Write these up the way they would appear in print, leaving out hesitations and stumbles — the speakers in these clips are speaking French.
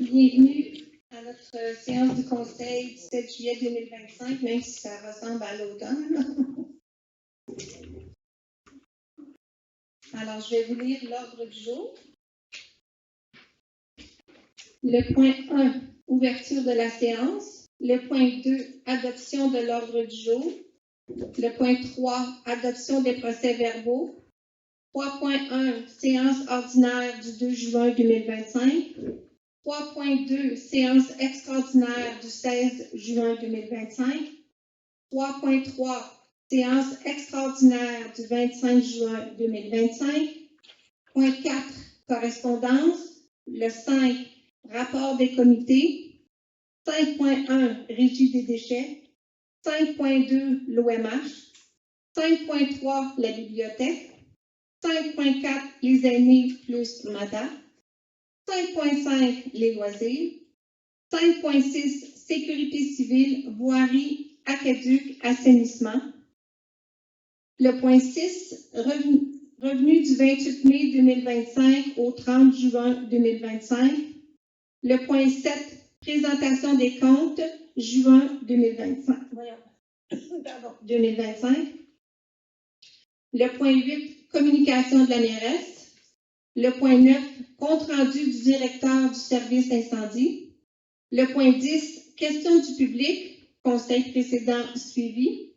Bienvenue à notre séance du Conseil du 7 juillet 2025, même si ça ressemble à l'automne. Alors, je vais vous lire l'ordre du jour. Le point 1, ouverture de la séance. Le point 2, adoption de l'ordre du jour. Le point 3, adoption des procès-verbaux. 3.1, séance ordinaire du 2 juin 2025. 3.2, séance extraordinaire du 16 juin 2025. 3.3, séance extraordinaire du 25 juin 2025. Point 4, correspondance. Le 5, rapport des comités. 5.1, régie des déchets. 5.2, l'OMH. 5.3, la bibliothèque. 5.4, les aînés plus MADA. 5.5, les loisirs. 5.6, sécurité civile, voirie, aqueduc, assainissement. Le point 6, revenu du 28 mai 2025 au 30 juin 2025. Le point 7, présentation des comptes, juin 2025. 2025. Le point 8, communication de la mairesse. Le point 9, compte-rendu du directeur du service incendie. Le point 10, questions du public, conseil précédent suivi.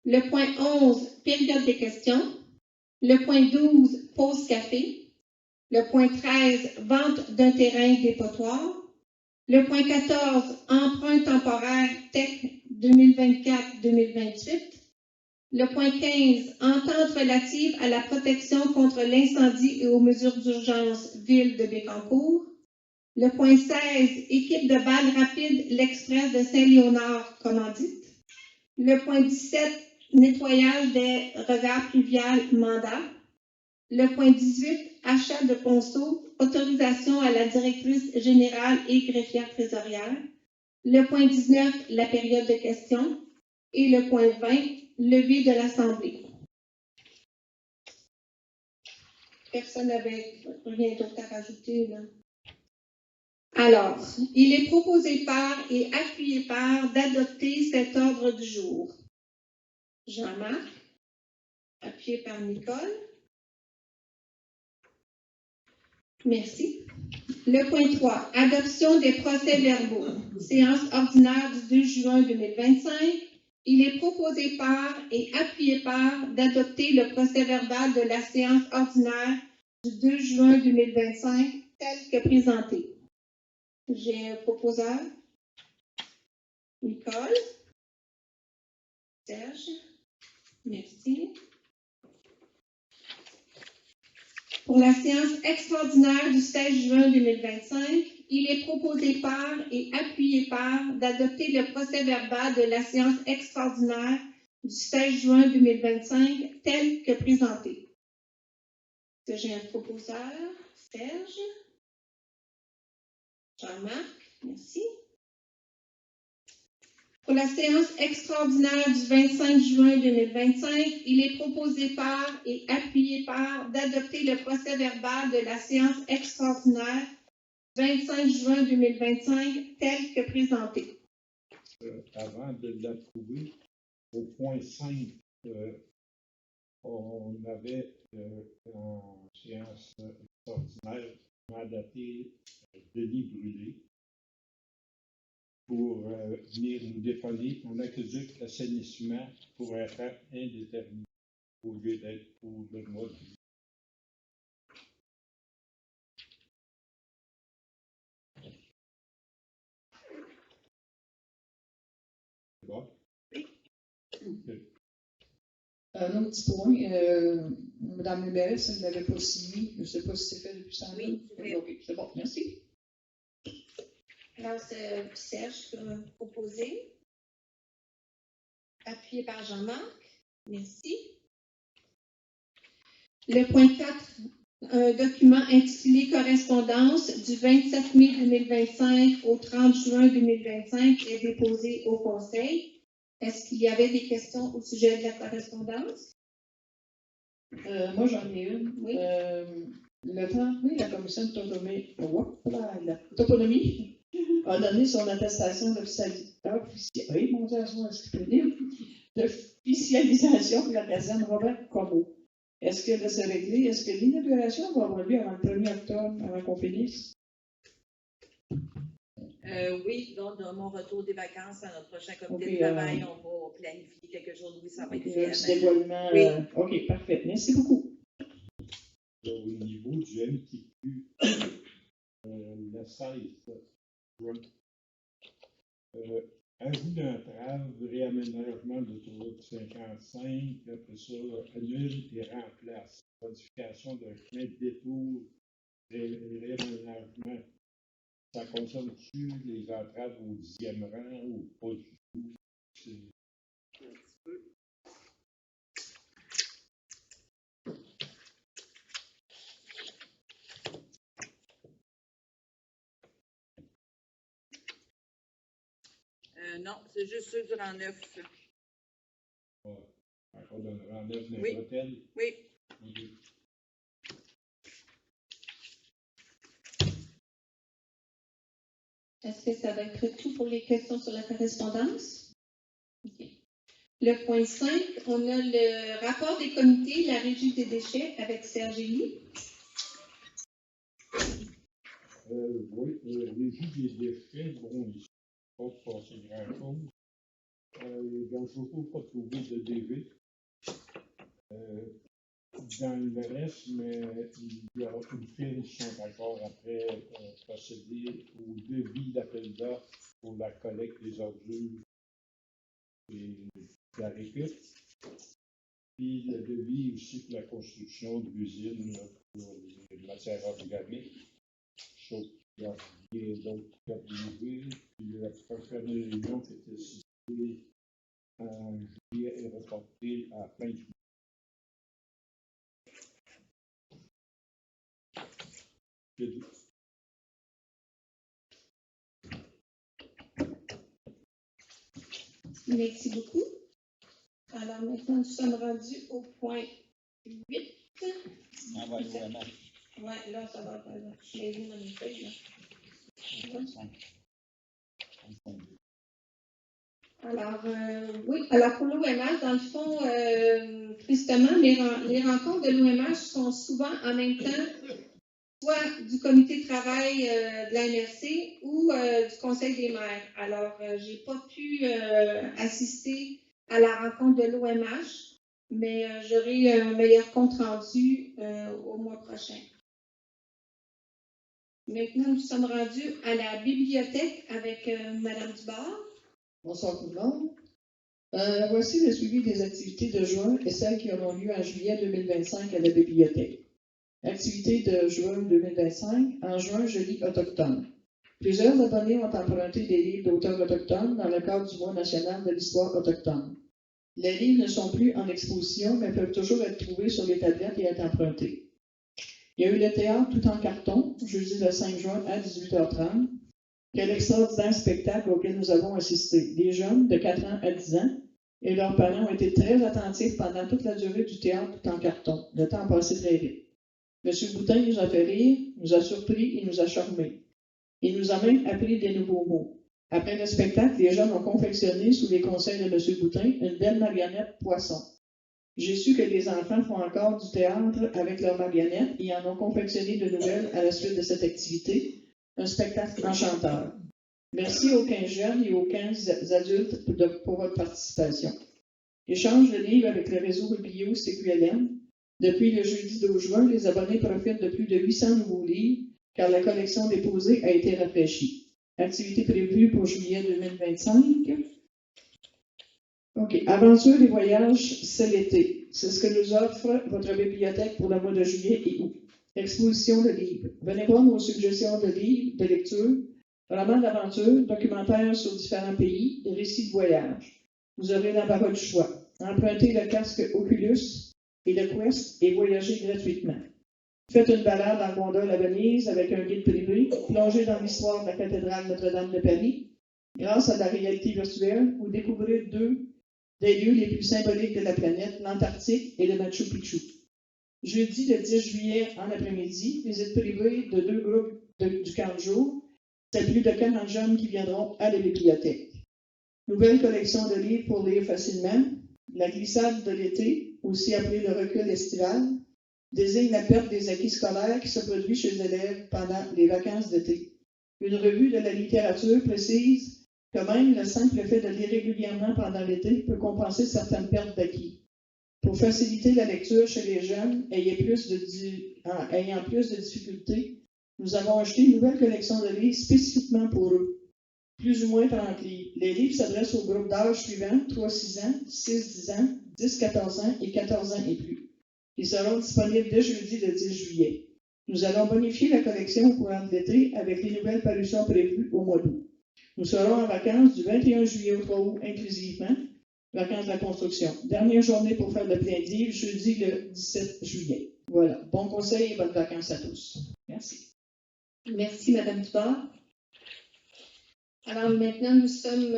Le point 11, période des questions. Le point 12, pause café. Le point 13, vente d'un terrain dépotoir. Le point 14, emprunt temporaire TEC 2024-2028. Le point 15, entente relative à la protection contre l'incendie et aux mesures d'urgence Ville de Bécancour. Le point 16, équipe de balles rapides, l'Express de Saint-Léonard, commandite. Le point 17, nettoyage des regards pluviales, mandat. Le point 18, achat de ponceau, autorisation à la directrice générale et greffière trésorière. Le point 19, la période de questions. Et le point 20, levée de l'Assemblée. Personne n'avait rien d'autre à rajouter, là. Alors, il est proposé par et appuyé par d'adopter cet ordre du jour. Jean-Marc, appuyé par Nicole. Merci. Le point 3, adoption des procès-verbaux. Séance ordinaire du 2 juin 2025. Il est proposé par et appuyé par d'adopter le procès-verbal de la séance ordinaire du 2 juin 2025 tel que présenté. J'ai un proposeur. Nicole. Serge. Merci. Pour la séance extraordinaire du 16 juin 2025, il est proposé par et appuyé par d'adopter le procès-verbal de la séance extraordinaire du 16 juin 2025 tel que présenté. Est-ce que j'ai un proposeur? Serge. Jean-Marc, merci. Pour la séance extraordinaire du 25 juin 2025, il est proposé par et appuyé par d'adopter le procès-verbal de la séance extraordinaire du 25 juin 2025 tel que présenté. Avant de l'approuver, au point 5, on avait en séance extraordinaire mandaté Denis Brûlé pour venir nous dépanner en aqueduc assainissement pour un temps indéterminé au lieu d'être pour le mois de juillet. C'est bon? Oui. Un petit point, Mme Leberet, ça ne l'avait pas signé. Je ne sais pas si c'est fait depuis ce temps-là. Oui, c'est OK, c'est bon, merci. Alors, c'est Serge qui va proposer. Appuyé par Jean-Marc. Merci. Le point 4, un document intitulé Correspondance du 27 mai 2025 au 30 juin 2025 est déposé au Conseil. Est-ce qu'il y avait des questions au sujet de la correspondance? Moi, j'en ai une. Oui. Le 30 mai, la commission de toponymie a donné son attestation d'officialisation de la caserne Robert Comeau. Est-ce qu'elle va se régler? Est-ce que l'inauguration va avoir lieu avant le 1er octobre, avant qu'on finisse? Oui, donc dans mon retour des vacances à notre prochain comité de travail, on va planifier quelque chose où ça va être fait. Un petit dévoilement. Oui. OK, parfait. Merci beaucoup. Au niveau du MTQ, le 16 juin, ajout d'entrave, réaménagement de l'autoroute 55, après ça, annule et remplace. Modification d'un chemin de détour, réaménagement. Ça concerne-tu les entraves au 10e rang ou pas du tout? Non, c'est juste ceux du rang 9. Encore dans le rang 9 d'un Oui. hôtel? Oui. Okay. Est-ce que ça va être tout pour les questions sur la correspondance? Okay. Le point 5, on a le rapport des comités, la régie des déchets avec Serge Élie. Oui, régie des déchets, bon, il ne s'est pas passé grand-chose. Donc, je ne peux pas trouver de DV. Dans le reste, mais il y a une firme qui sont encore après procéder au devis d'appel d'offres pour la collecte des ordures et la récup. Puis le devis aussi pour la construction de l'usine pour les matières organiques. Sauf qu'il y a rien d'autre qu'à trouver. Puis la prochaine réunion qui était citée en juillet est reportée à la fin du mois. Merci beaucoup. Alors maintenant, nous sommes rendus au point 8. On va aller à la Oui, là, ça va pas. Je l'ai vu dans mes feuilles. Alors, oui, alors pour l'OMH, dans le fond, tristement, les rencontres de l'OMH sont souvent en même temps soit du comité de travail de la MRC ou du Conseil des maires. Alors, je n'ai pas pu assister à la rencontre de l'OMH, mais j'aurai un meilleur compte rendu au mois prochain. Maintenant, nous sommes rendus à la bibliothèque avec Mme Dubard. Bonsoir tout le monde. Voici le suivi des activités de juin et celles qui auront lieu en juillet 2025 à la bibliothèque. Activité de juin 2025. En juin, je lis autochtone. Plusieurs abonnés ont emprunté des livres d'auteurs autochtones dans le cadre du mois national de l'histoire autochtone. Les livres ne sont plus en exposition, mais peuvent toujours être trouvés sur les tablettes et être empruntés. Il y a eu le théâtre tout en carton, jeudi le 5 juin à 18h30. Quel extraordinaire spectacle auquel nous avons assisté. Des jeunes de 4 ans à 10 ans et leurs parents ont été très attentifs pendant toute la durée du théâtre tout en carton. Le temps a passé très vite. M. Boutin nous a fait rire, nous a surpris et nous a charmés. Il nous a même appris des nouveaux mots. Après le spectacle, les jeunes ont confectionné, sous les conseils de M. Boutin, une belle marionnette poisson. J'ai su que les enfants font encore du théâtre avec leurs marionnettes et en ont confectionné de nouvelles à la suite de cette activité. Un spectacle enchanteur. Merci aux 15 jeunes et aux 15 adultes pour votre participation. Échange de livres avec le réseau Biblio CQLM. Depuis le jeudi 12 juin, les abonnés profitent de plus de 800 nouveaux livres car la collection déposée a été rafraîchie. Activité prévue pour juillet 2025. OK. Aventure et voyages, c'est l'été. C'est ce que nous offre votre bibliothèque pour le mois de juillet et août. Exposition de livres. Venez voir nos suggestions de livres, de lecture, romans d'aventure, documentaires sur différents pays, récits de voyage. Vous aurez l'embarras du choix. Empruntez le casque Oculus et le Quest et voyagez gratuitement. Faites une balade en gondole à Venise avec un guide privé, plongez dans l'histoire de la cathédrale Notre-Dame de Paris. Grâce à la réalité virtuelle, vous découvrez deux des lieux les plus symboliques de la planète, l'Antarctique et le Machu Picchu. Jeudi, le 10 juillet, en après-midi, visite privée de 2 groupes du camp de jour. C'est plus de 40 jeunes qui viendront à la bibliothèque. Nouvelle collection de livres pour lire facilement. La glissade de l'été, aussi appelée le recul estival, désigne la perte des acquis scolaires qui se produit chez les élèves pendant les vacances d'été. Une revue de la littérature précise que même le simple fait de lire régulièrement pendant l'été peut compenser certaines pertes d'acquis. Pour faciliter la lecture chez les jeunes ayant plus de difficultés, nous avons acheté une nouvelle collection de livres spécifiquement pour eux, plus ou moins 30 livres. Les livres s'adressent au groupe d'âge suivant, 3-6 ans, 6-10 ans, 10-14 ans et 14 ans et plus. Ils seront disponibles dès jeudi le 10 juillet. Nous allons bonifier la collection au courant de l'été avec les nouvelles parutions prévues au mois d'août. Nous serons en vacances du 21 juillet au 3 août inclusivement, vacances de la construction. Dernière journée pour faire le plein de livres, jeudi le 17 juillet. Voilà. Bon conseil et bonnes vacances à tous. Merci. Merci, Mme Dubord. Alors maintenant, nous sommes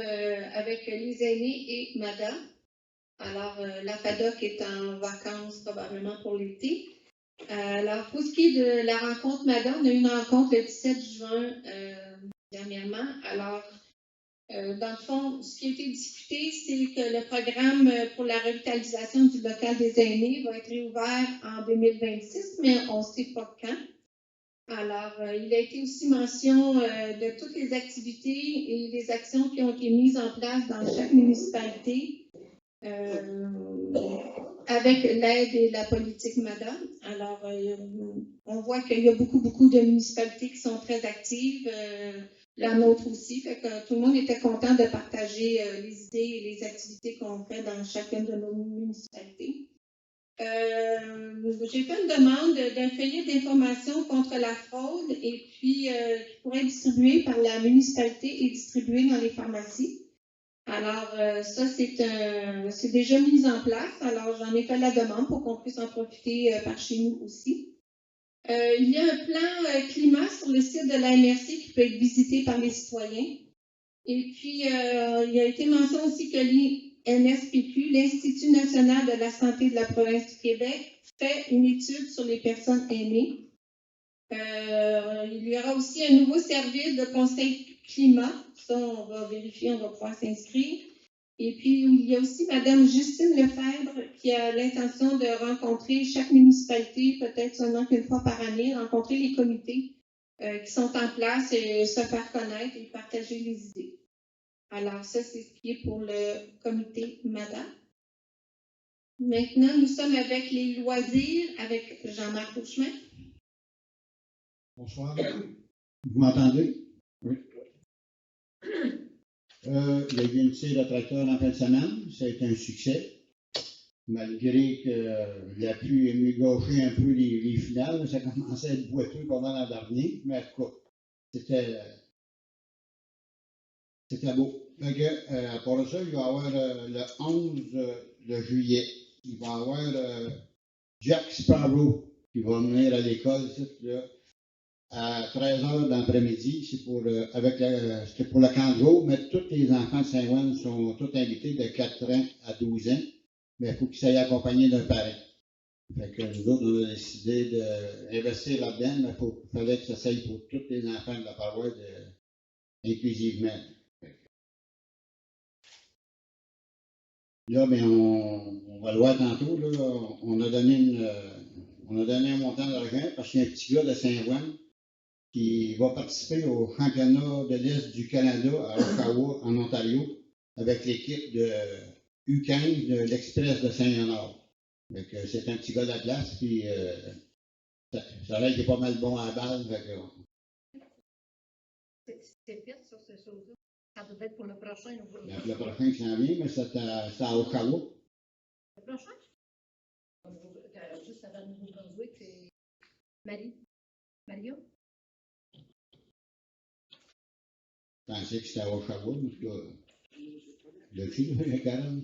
avec les aînés et MADA. Alors, la FADOC est en vacances probablement pour l'été. Alors, pour ce qui est de la rencontre MADA, on a eu une rencontre le 17 juin dernièrement. Alors, dans le fond, ce qui a été discuté, c'est que le programme pour la revitalisation du local des aînés va être réouvert en 2026, mais on ne sait pas quand. Alors, il a été aussi mention de toutes les activités et les actions qui ont été mises en place dans chaque municipalité avec l'aide et la politique MADA. Alors, on voit qu'il y a beaucoup de municipalités qui sont très actives, la nôtre aussi, fait que tout le monde était content de partager les idées et les activités qu'on fait dans chacune de nos municipalités. J'ai fait une demande d'un feuillet d'information contre la fraude et puis qui pourrait être distribué par la municipalité et distribué dans les pharmacies. Alors, ça, c'est déjà mis en place. Alors, j'en ai fait la demande pour qu'on puisse en profiter par chez nous aussi. Il y a un plan climat sur le site de la MRC qui peut être visité par les citoyens. Et puis, il a été mentionné aussi que l'INSPQ, l'Institut national de la santé de la province du Québec, fait une étude sur les personnes aînées. Il y aura aussi un nouveau service de conseil climat. Ça, on va vérifier, on va pouvoir s'inscrire. Et puis, il y a aussi Mme Justine Lefebvre qui a l'intention de rencontrer chaque municipalité, peut-être seulement qu'une fois par année, rencontrer les comités qui sont en place et se faire connaître et partager les idées. Alors, ça, c'est ce qui est pour le comité MADA. Maintenant, nous sommes avec les loisirs, avec Jean-Marc Beauchemin. Bonsoir. Vous m'entendez? Oui. Il y a eu une tire de tracteur en fin de semaine. Ça a été un succès. Malgré que la pluie est venu gâcher un peu les finales. Ça commençait à être boiteux pendant l'an dernier. Mais en tout cas, c'était beau. Donc, à part ça, il va y avoir le 11 de juillet. Il va y avoir Jack Sparrow qui va venir à l'école à 13h d'après-midi. C'est pour, c'était pour le camp de jour, mais tous les enfants de Saint-Ouen sont tous invités de 4 ans à 12 ans. Mais il faut qu'ils soient accompagnés d'un parent. Fait que nous autres, on a décidé d'investir là-dedans, mais il fallait que ça s'aille pour tous les enfants de la paroisse inclusivement. Là, bien, on va le voir tantôt, là, on a donné un montant d'argent parce qu'il y a un petit gars de Saint-Ouen qui va participer au championnat de l'Est du Canada à Oshawa, en Ontario, avec l'équipe de U15 de l'Express de Saint-Léonard. Donc, c'est un petit gars de la place, puis ça a l'air qu'il est pas mal bon à la balle. C'est vite, ça, ces choses-là. Ça devait être pour le prochain. Le prochain qui s'en vient, mais c'est à Oshawa. Le prochain? Juste avant le Nouveau-Brunswick, c'est Maria? Je pensais que c'était à Oshawa, parce que là-dessus, le Karen.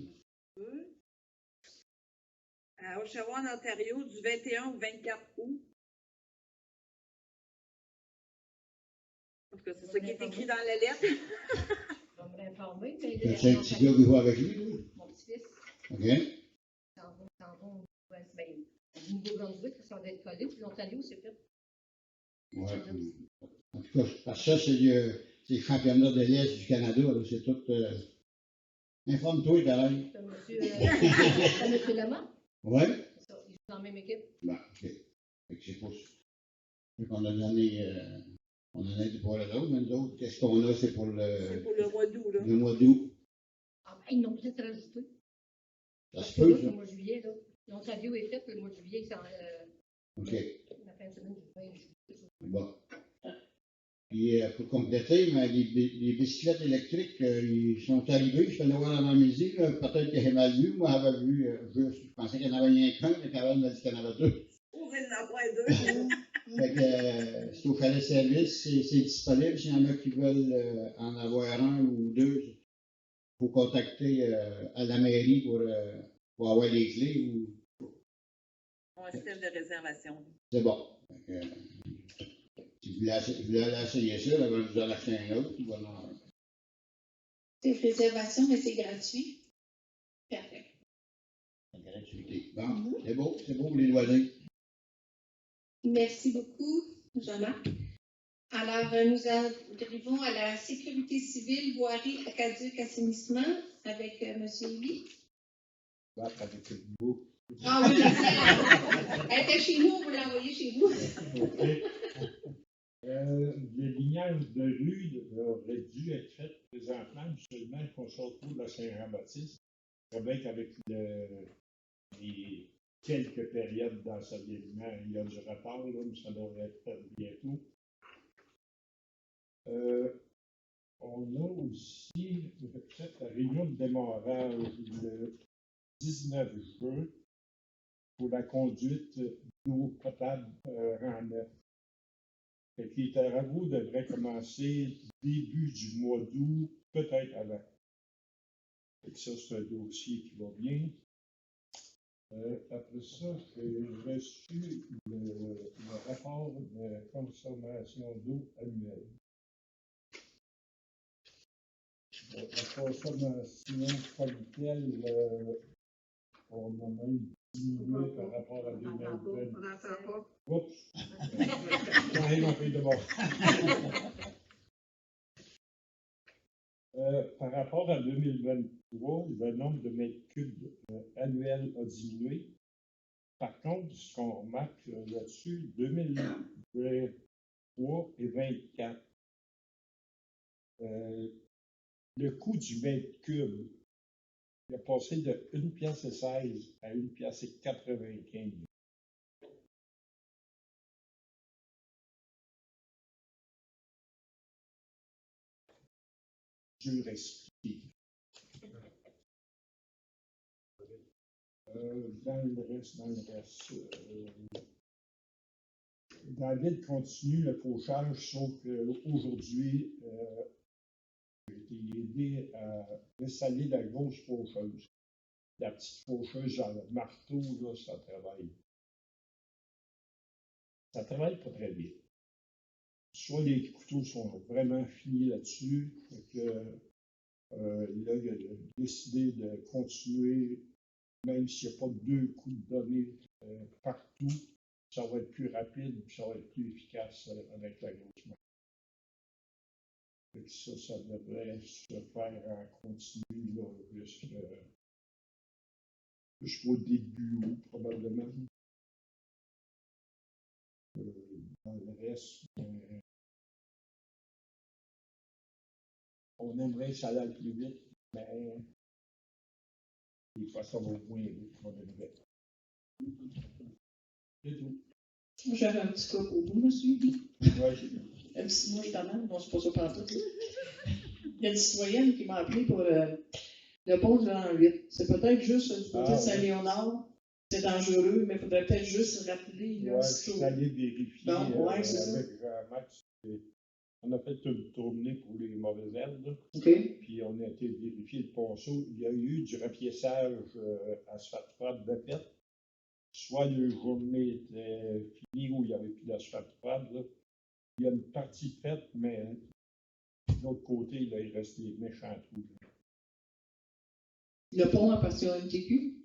À Oshawa, en Ontario, du 21 au 24 août. Parce que c'est ça qui est écrit dans la lettre. On va m'informer. C'est un petit gars qui va avec lui, là? Mon petit-fils. OK. S'en vont au West Bay. Du Nouveau-Brunswick, ça va être collé, puis l'Ontario, c'est fait. Ouais. En tout cas, parce que ça, c'est le championnat de l'Est du Canada, là, c'est tout. Informe-toi, Thérèse. C'est monsieur Lamont, Oui? c'est ça, ils jouent dans la même équipe. Ben, OK. Fait que c'est pour ça. Fait qu'on a donné, on en a dit pour les autres, mais nous autres, qu'est-ce qu'on a, c'est pour C'est pour le mois d'août, là. le mois d'août. Ah, ben, ils l'ont peut-être rajouté. Ça Parce se que peut, là, ça? le mois de juillet, là, l'Ontario est fait, le mois de juillet, c'est OK. la fin de semaine du 20 juillet. Bon. Puis, pour compléter, mais les bicyclettes électriques, ils sont arrivés, je suis allé voir avant-midi, peut-être que j'ai mal vu, moi j'avais vu, je pensais qu'il n'y en avait rien qu'un, mais Carole m'a dit qu'il y en avait deux. On va en avoir deux. Fait que, c'est au chalet service, c'est disponible, s'il y en a qui veulent en avoir un ou deux, il faut contacter à la mairie pour avoir les clés, ou On a un système de réservation. c'est bon. Fait que, si vous voulez essayer ça, là, vous en acheter un autre, ou voilà. C'est une réservation, mais c'est gratuit. Parfait. Gratuité. Bon, c'est beau, les loisirs. Merci beaucoup, Jean-Marc. Alors, nous arrivons à la sécurité civile, voirie, aqueduc, assainissement avec M. Ely. Battre avec le bout. Ah oui, je sais. Elle était chez nous, on va l'envoyer chez vous. OK. Le lignage de rue aurait dû être fait présentement, seulement qu'on sort de la Saint-Jean-Baptiste, avec les quelques périodes d'ensoleillement. Il y a du retard, là, mais ça devrait être fait bientôt. On a aussi fait la réunion de démarrage le 19 juin pour la conduite d'eau potable rang 9. Fait que les travaux devraient commencer début du mois d'août, peut-être avant. Fait que ça, c'est un dossier qui va bien. Après ça, j'ai reçu le rapport de consommation d'eau annuelle. La consommation comme telle, on a même diminué par rapport à 2020. On n'entend pas. Oups! J'arrive un peu de bord. Par rapport à 2023, le nombre de mètres cubes annuels a diminué. Par contre, ce qu'on remarque là-dessus, 2023 et 2024, le coût du mètre cube il a passé de 1,16 à 1,95. Dur à expliquer. Dans le reste, David continue le fauchage, sauf qu'aujourd'hui, j'ai été aidé à installer la grosse faucheuse. La petite faucheuse, genre le marteau, là, ça travaille. Ça travaille pas très bien. Soit les couteaux sont vraiment finis là-dessus, là, il a décidé de continuer, même s'il n'y a pas deux coups de données partout, ça va être plus rapide, puis ça va être plus efficace avec la grosse main. Ça devrait se faire en continu là, jusqu'au début août, probablement. Dans le reste, on aimerait que ça aille plus vite, mais des fois, ça va moins vite qu'on aimerait. C'est tout. J'avais un petit cas pour vous, monsieur. Ouais. Un petit mouche de même, non, c'est pas ça partout. Il y a une citoyenne qui m'a appelé pour le pont de l'an 8. C'est peut-être juste du côté de Saint-Léonard. C'est dangereux, mais il faudrait peut-être juste rappeler. Là, ouais, je suis allé vérifier ouais, c'est avec Jean-Max. On a fait une tournée pour les mauvaises herbes. OK. Puis on a été vérifier le ponceau. Il y a eu du rapiessage asphalte froide de fait. Soit la journée était finie ou il n'y avait plus d'asphalte froide. Là. Il y a une partie faite, mais de l'autre côté, là, il reste des méchants trous. Le pont appartient à MTQ?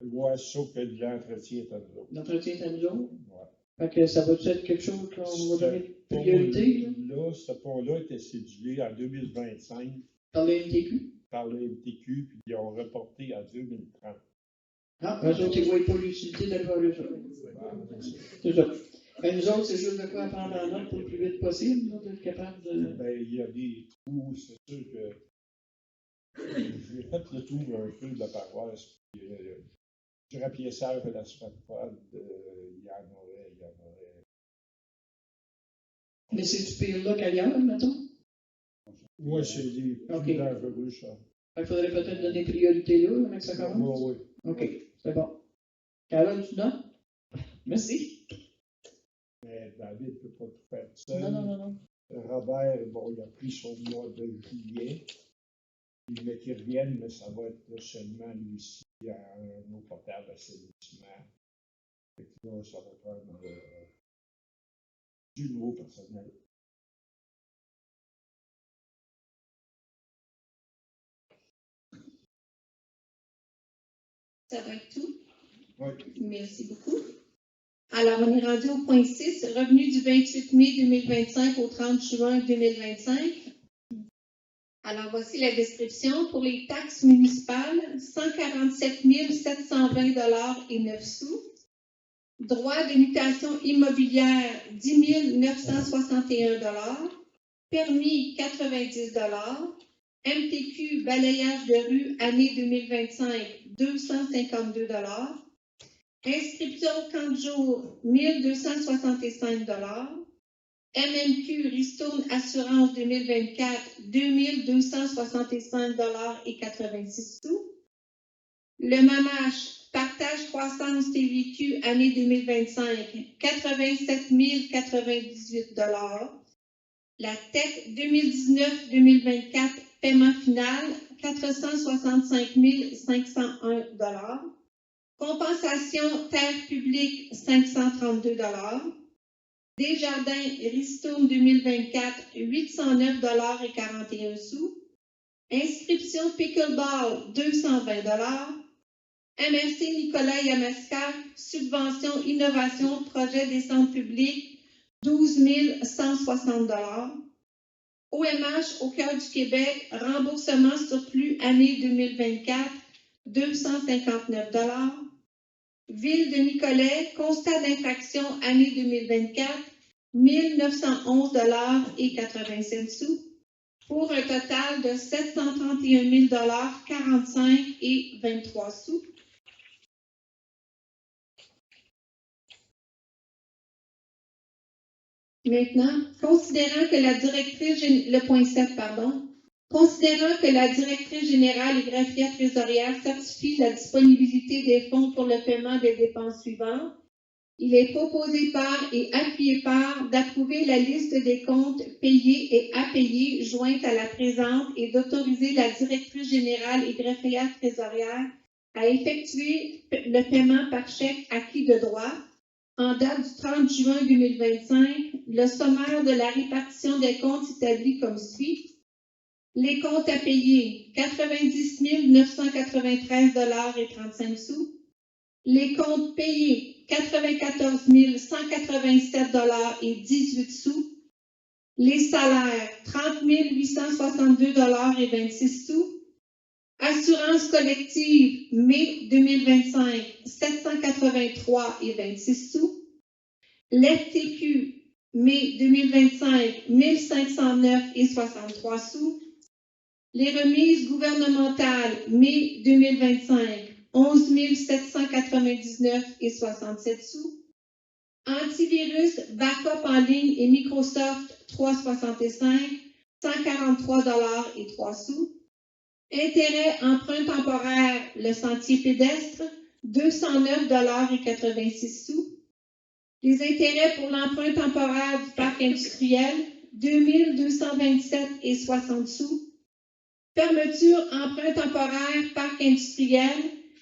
Ouais, sauf que l'entretien est à nous autres. L'entretien est à nous autres? Ouais. Fait que ça va être quelque chose qu'on va donner priorité, là? Ce pont-là était cédulé en 2025 Par le MTQ? par le MTQ, puis ils ont reporté à 2030. Ah, eux autres, ils ne voient pas l'utilité d'aller voir eux autres. C'est ça. Ben, nous autres, c'est juste de quoi prendre en note pour le plus vite possible, là, d'être capable de. Ben, il y a des trous, c'est sûr que. J'ai fait le tour un peu de la paroisse, puis je rappelais ça avec la Spatford, il y en aurait. Mais c'est-tu pire là qu'ailleurs, mettons? Oui, c'est les plus dangereux, ça. Il faudrait peut-être donner priorité là, avant que ça commence? Oui. OK, c'est bon. Carole, tu donnes? Merci. Mais David ne peut pas tout faire seul. Non. Robert, bon, il a pris son mois de juillet. Il voulait qu'il revienne, mais ça va être seulement lui aussi en eau potable, assainissement. Fait que là, ça va prendre du nouveau personnel. Ça va être tout? Oui. Merci beaucoup. Alors, on est rendu au point 6, revenu du 28 mai 2025 au 30 juin 2025. Alors, voici la description. Pour les taxes municipales, 147 720 et 9 sous. Droit de mutation immobilière, 10 961 Permis, 90 MTQ, balayage de rue, année 2025, 252 Inscription 30 jours, 1265 MMQ, ristourne assurance 2024, 2265 et 86 sous. Le MAMACH, partage croissance TVQ, année 2025, 87 098 La TEC 2019-2024, paiement final, 465 501 Compensation terre publique, 532 Desjardins ristourne 2024, 809 et 41 sous. Inscription pickleball, 220 MRC Nicolas Yamaska, subvention innovation projet des centres publics, 12 160 OMH au cœur du Québec, remboursement surplus année 2024, 259 Ville de Nicolet, constat d'infraction année 2024, 1 911 et 87 sous, pour un total de 731 000 45 et 23 sous. Maintenant, considérant que la directrice, le point 7, considérant que la directrice générale et greffière trésorière certifie la disponibilité des fonds pour le paiement des dépenses suivantes, il est proposé par et appuyé par d'approuver la liste des comptes payés et à payer jointe à la présente et d'autoriser la directrice générale et greffière trésorière à effectuer le paiement par chèque acquis de droit. En date du 30 juin 2025, le sommaire de la répartition des comptes établi comme suit. Les comptes à payer, 90 993 et 35 sous. Les comptes payés, 94 187 et 18 sous. Les salaires, 30 862 et 26 sous. Assurance collective, mai 2025, 783 et 26 sous. L'FTQ, mai 2025, 1509 et 63 sous. Les remises gouvernementales, mai 2025, 11 799 et 67 sous. Antivirus, backup en ligne et Microsoft 365, 143 et 3 sous. Intérêt emprunt temporaire, le sentier pédestre, 209 et 86 sous. Les intérêts pour l'emprunt temporaire du parc industriel, 2227 et 60 sous. Fermeture emprunt temporaire parc industriel,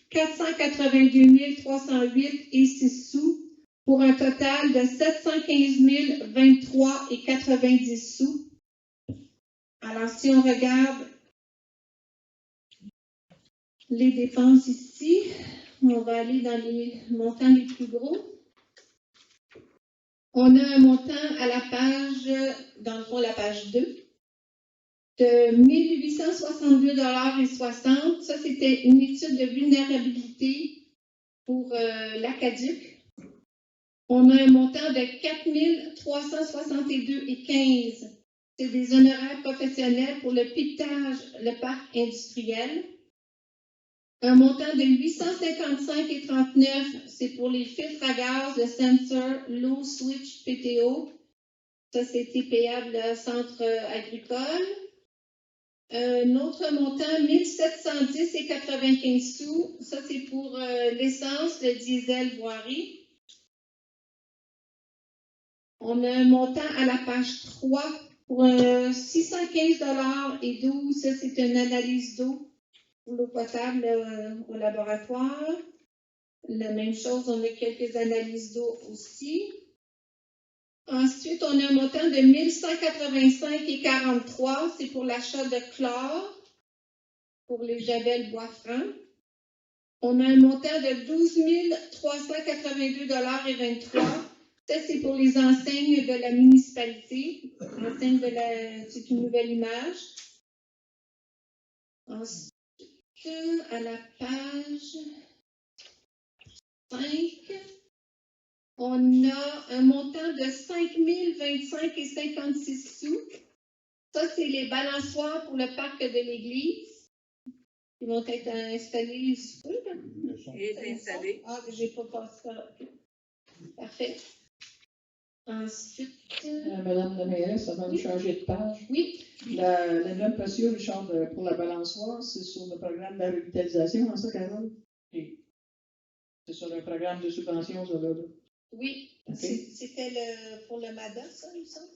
482 308 et 6 sous, pour un total de 715 023 et 90 sous. Alors, si on regarde les dépenses ici, On va aller dans les montants les plus gros. On a un montant à la page, dans le fond, la page 2, de 1862,60 $. Ça, c'était une étude de vulnérabilité pour l'ACADUC. On a un montant de 4362,15 $. C'est des honoraires professionnels pour le pipetage, le parc industriel. Un montant de 855,39 $, c'est pour les filtres à gaz, le sensor, low switch PTO. Ça, c'était payable au centre agricole. Un autre montant, 1710,95 $. Ça, c'est pour l'essence, le diesel voirie. On a un montant à la page 3 pour 615,12 $. Ça, c'est une analyse d'eau pour l'eau potable au laboratoire. La même chose, on a quelques analyses d'eau aussi. Ensuite, on a un montant de 1185,43 $. C'est pour l'achat de chlore pour les javel bois francs. On a un montant de 12 382,23 $. Ça, c'est pour les enseignes de la municipalité. C'est une nouvelle image. Ensuite, à la page 5, on a un montant de 5 025,56 $. Ça, c'est les balançoires pour le parc de l'église. Ils vont être installés sous peu. Et installé. Ah, j'ai pas passé ça. Parfait. Ensuite. Madame la mairesse, avant de changer de page. Oui. La note précieuse, Richard, pour la balançoire, c'est sur le programme de la revitalisation, en ça, Carole? Okay. C'est sur un programme de subvention, ça, là. Oui. Okay. C'était pour le MADA, ça, il me semble?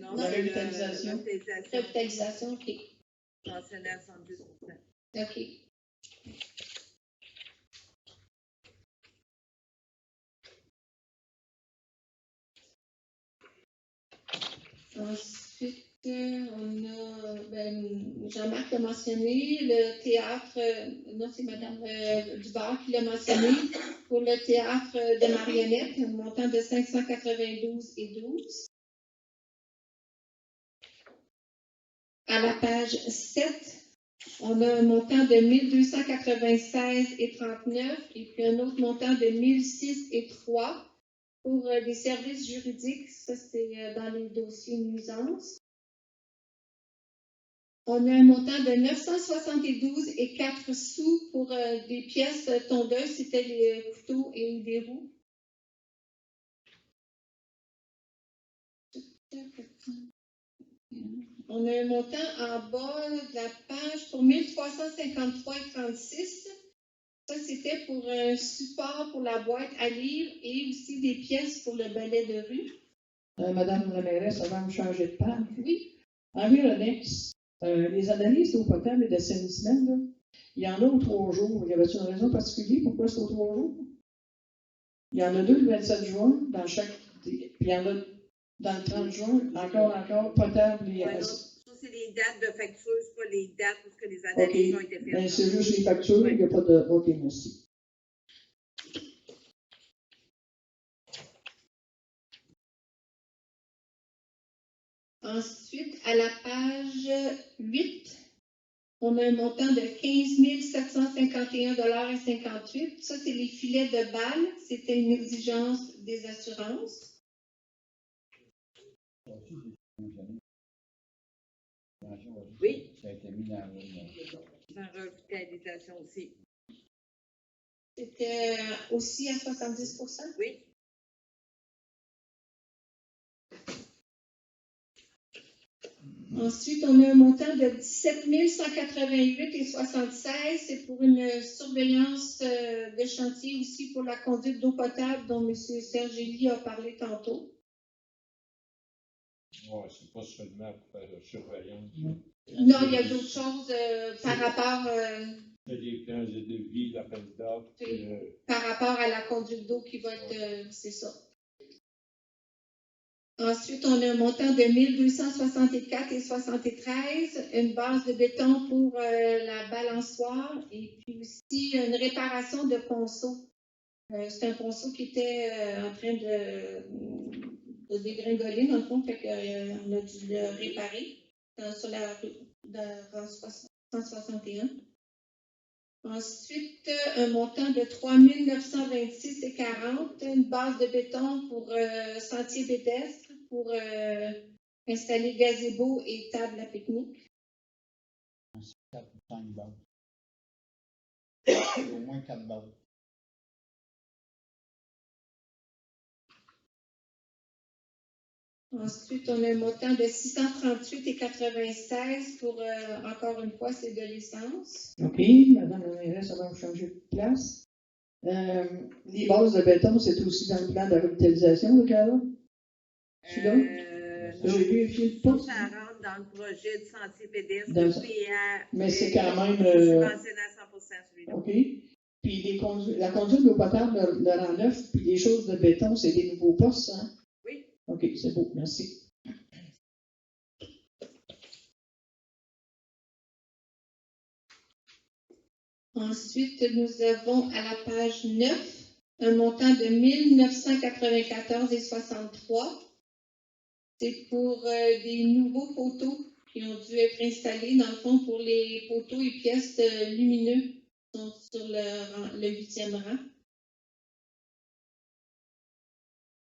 Non, la revitalisation. Revitalisation, OK. Mentionné à 110 %. OK. Ensuite, on a, Jean-Marc l'a mentionné, le théâtre, non, c'est Mme Dubard qui l'a mentionné, pour le théâtre de marionnettes, un montant de 592,12 $. À la page 7, on a un montant de 1296,39 $ et puis un autre montant de 1006,3 $ pour les services juridiques. Ça, c'est dans les dossiers nuisances. On a un montant de 972,04 $ pour des pièces tondeuses. C'était les couteaux et les roues. On a un montant en bas de la page pour 1353,36 $. Ça, c'était pour un support pour la boîte à livres et aussi des pièces pour le balai de rue. Madame la mairesse, avant de changer de page. Oui. En Mironex, les analyses d'eau potable et d'assainissement, là, il y en a aux 3 jours. Y avait-il une raison particulière pourquoi c'est aux 3 jours? Il y en a 2 le 27 juin dans chaque. Puis il y en a dans le 30 juin, encore potable et ça, c'est les dates de facture, c'est pas les dates où les analyses ont été faites. Ben, c'est juste les factures, il n'y a pas de. OK, merci. Ensuite, à la page 8, on a un montant de 15 751,58 $. Ça, c'est les filets de balles. C'était une exigence des assurances. Oui. Ça a été mis dans le. Sans revitalisation aussi. C'était aussi à 70 %? Oui. Ensuite, on a un montant de 17 188,76 $. C'est pour une surveillance de chantier aussi pour la conduite d'eau potable dont M. Sergeli a parlé tantôt. Oui, c'est pas seulement pour faire la surveillance. Non, il y a d'autres choses par rapport. Les plans de devis, l'appel d'offres. Par rapport à la conduite d'eau qui va être. C'est ça. Ensuite, on a un montant de 1264,73, une base de béton pour la balançoire et puis aussi une réparation de ponceau. C'est un ponceau qui était en train de dégringoler, dans le fond, fait qu'on a dû le réparer sur la rue de 161. Ensuite, un montant de 3 926,40, une base de béton pour sentier pédestre, pour installer gazebo et table à pique-nique. 4 ou 5 bases. Au moins 4 bases. Ensuite, on a un montant de 638,96 pour, encore une fois, c'est de l'essence. OK, madame la mairesse, ça va changer de place. Les bases de béton, c'est aussi dans le plan de revitalisation, le cas-là? J'ai vérifié le poste. Ça rentre dans le projet de sentier pédestre Dans- PA. Mais c'est quand même. Subventionné à 100% celui-là. OK. Puis la conduite d'eau potable de Rang-Neuf, puis les choses de béton, c'est des nouveaux postes, hein? Oui. OK, c'est beau, merci. Ensuite, nous avons à la page 9 un montant de 1994,63. C'est pour des nouveaux poteaux qui ont dû être installés, dans le fond, pour les poteaux et pièces lumineux qui sont sur le 8e rang.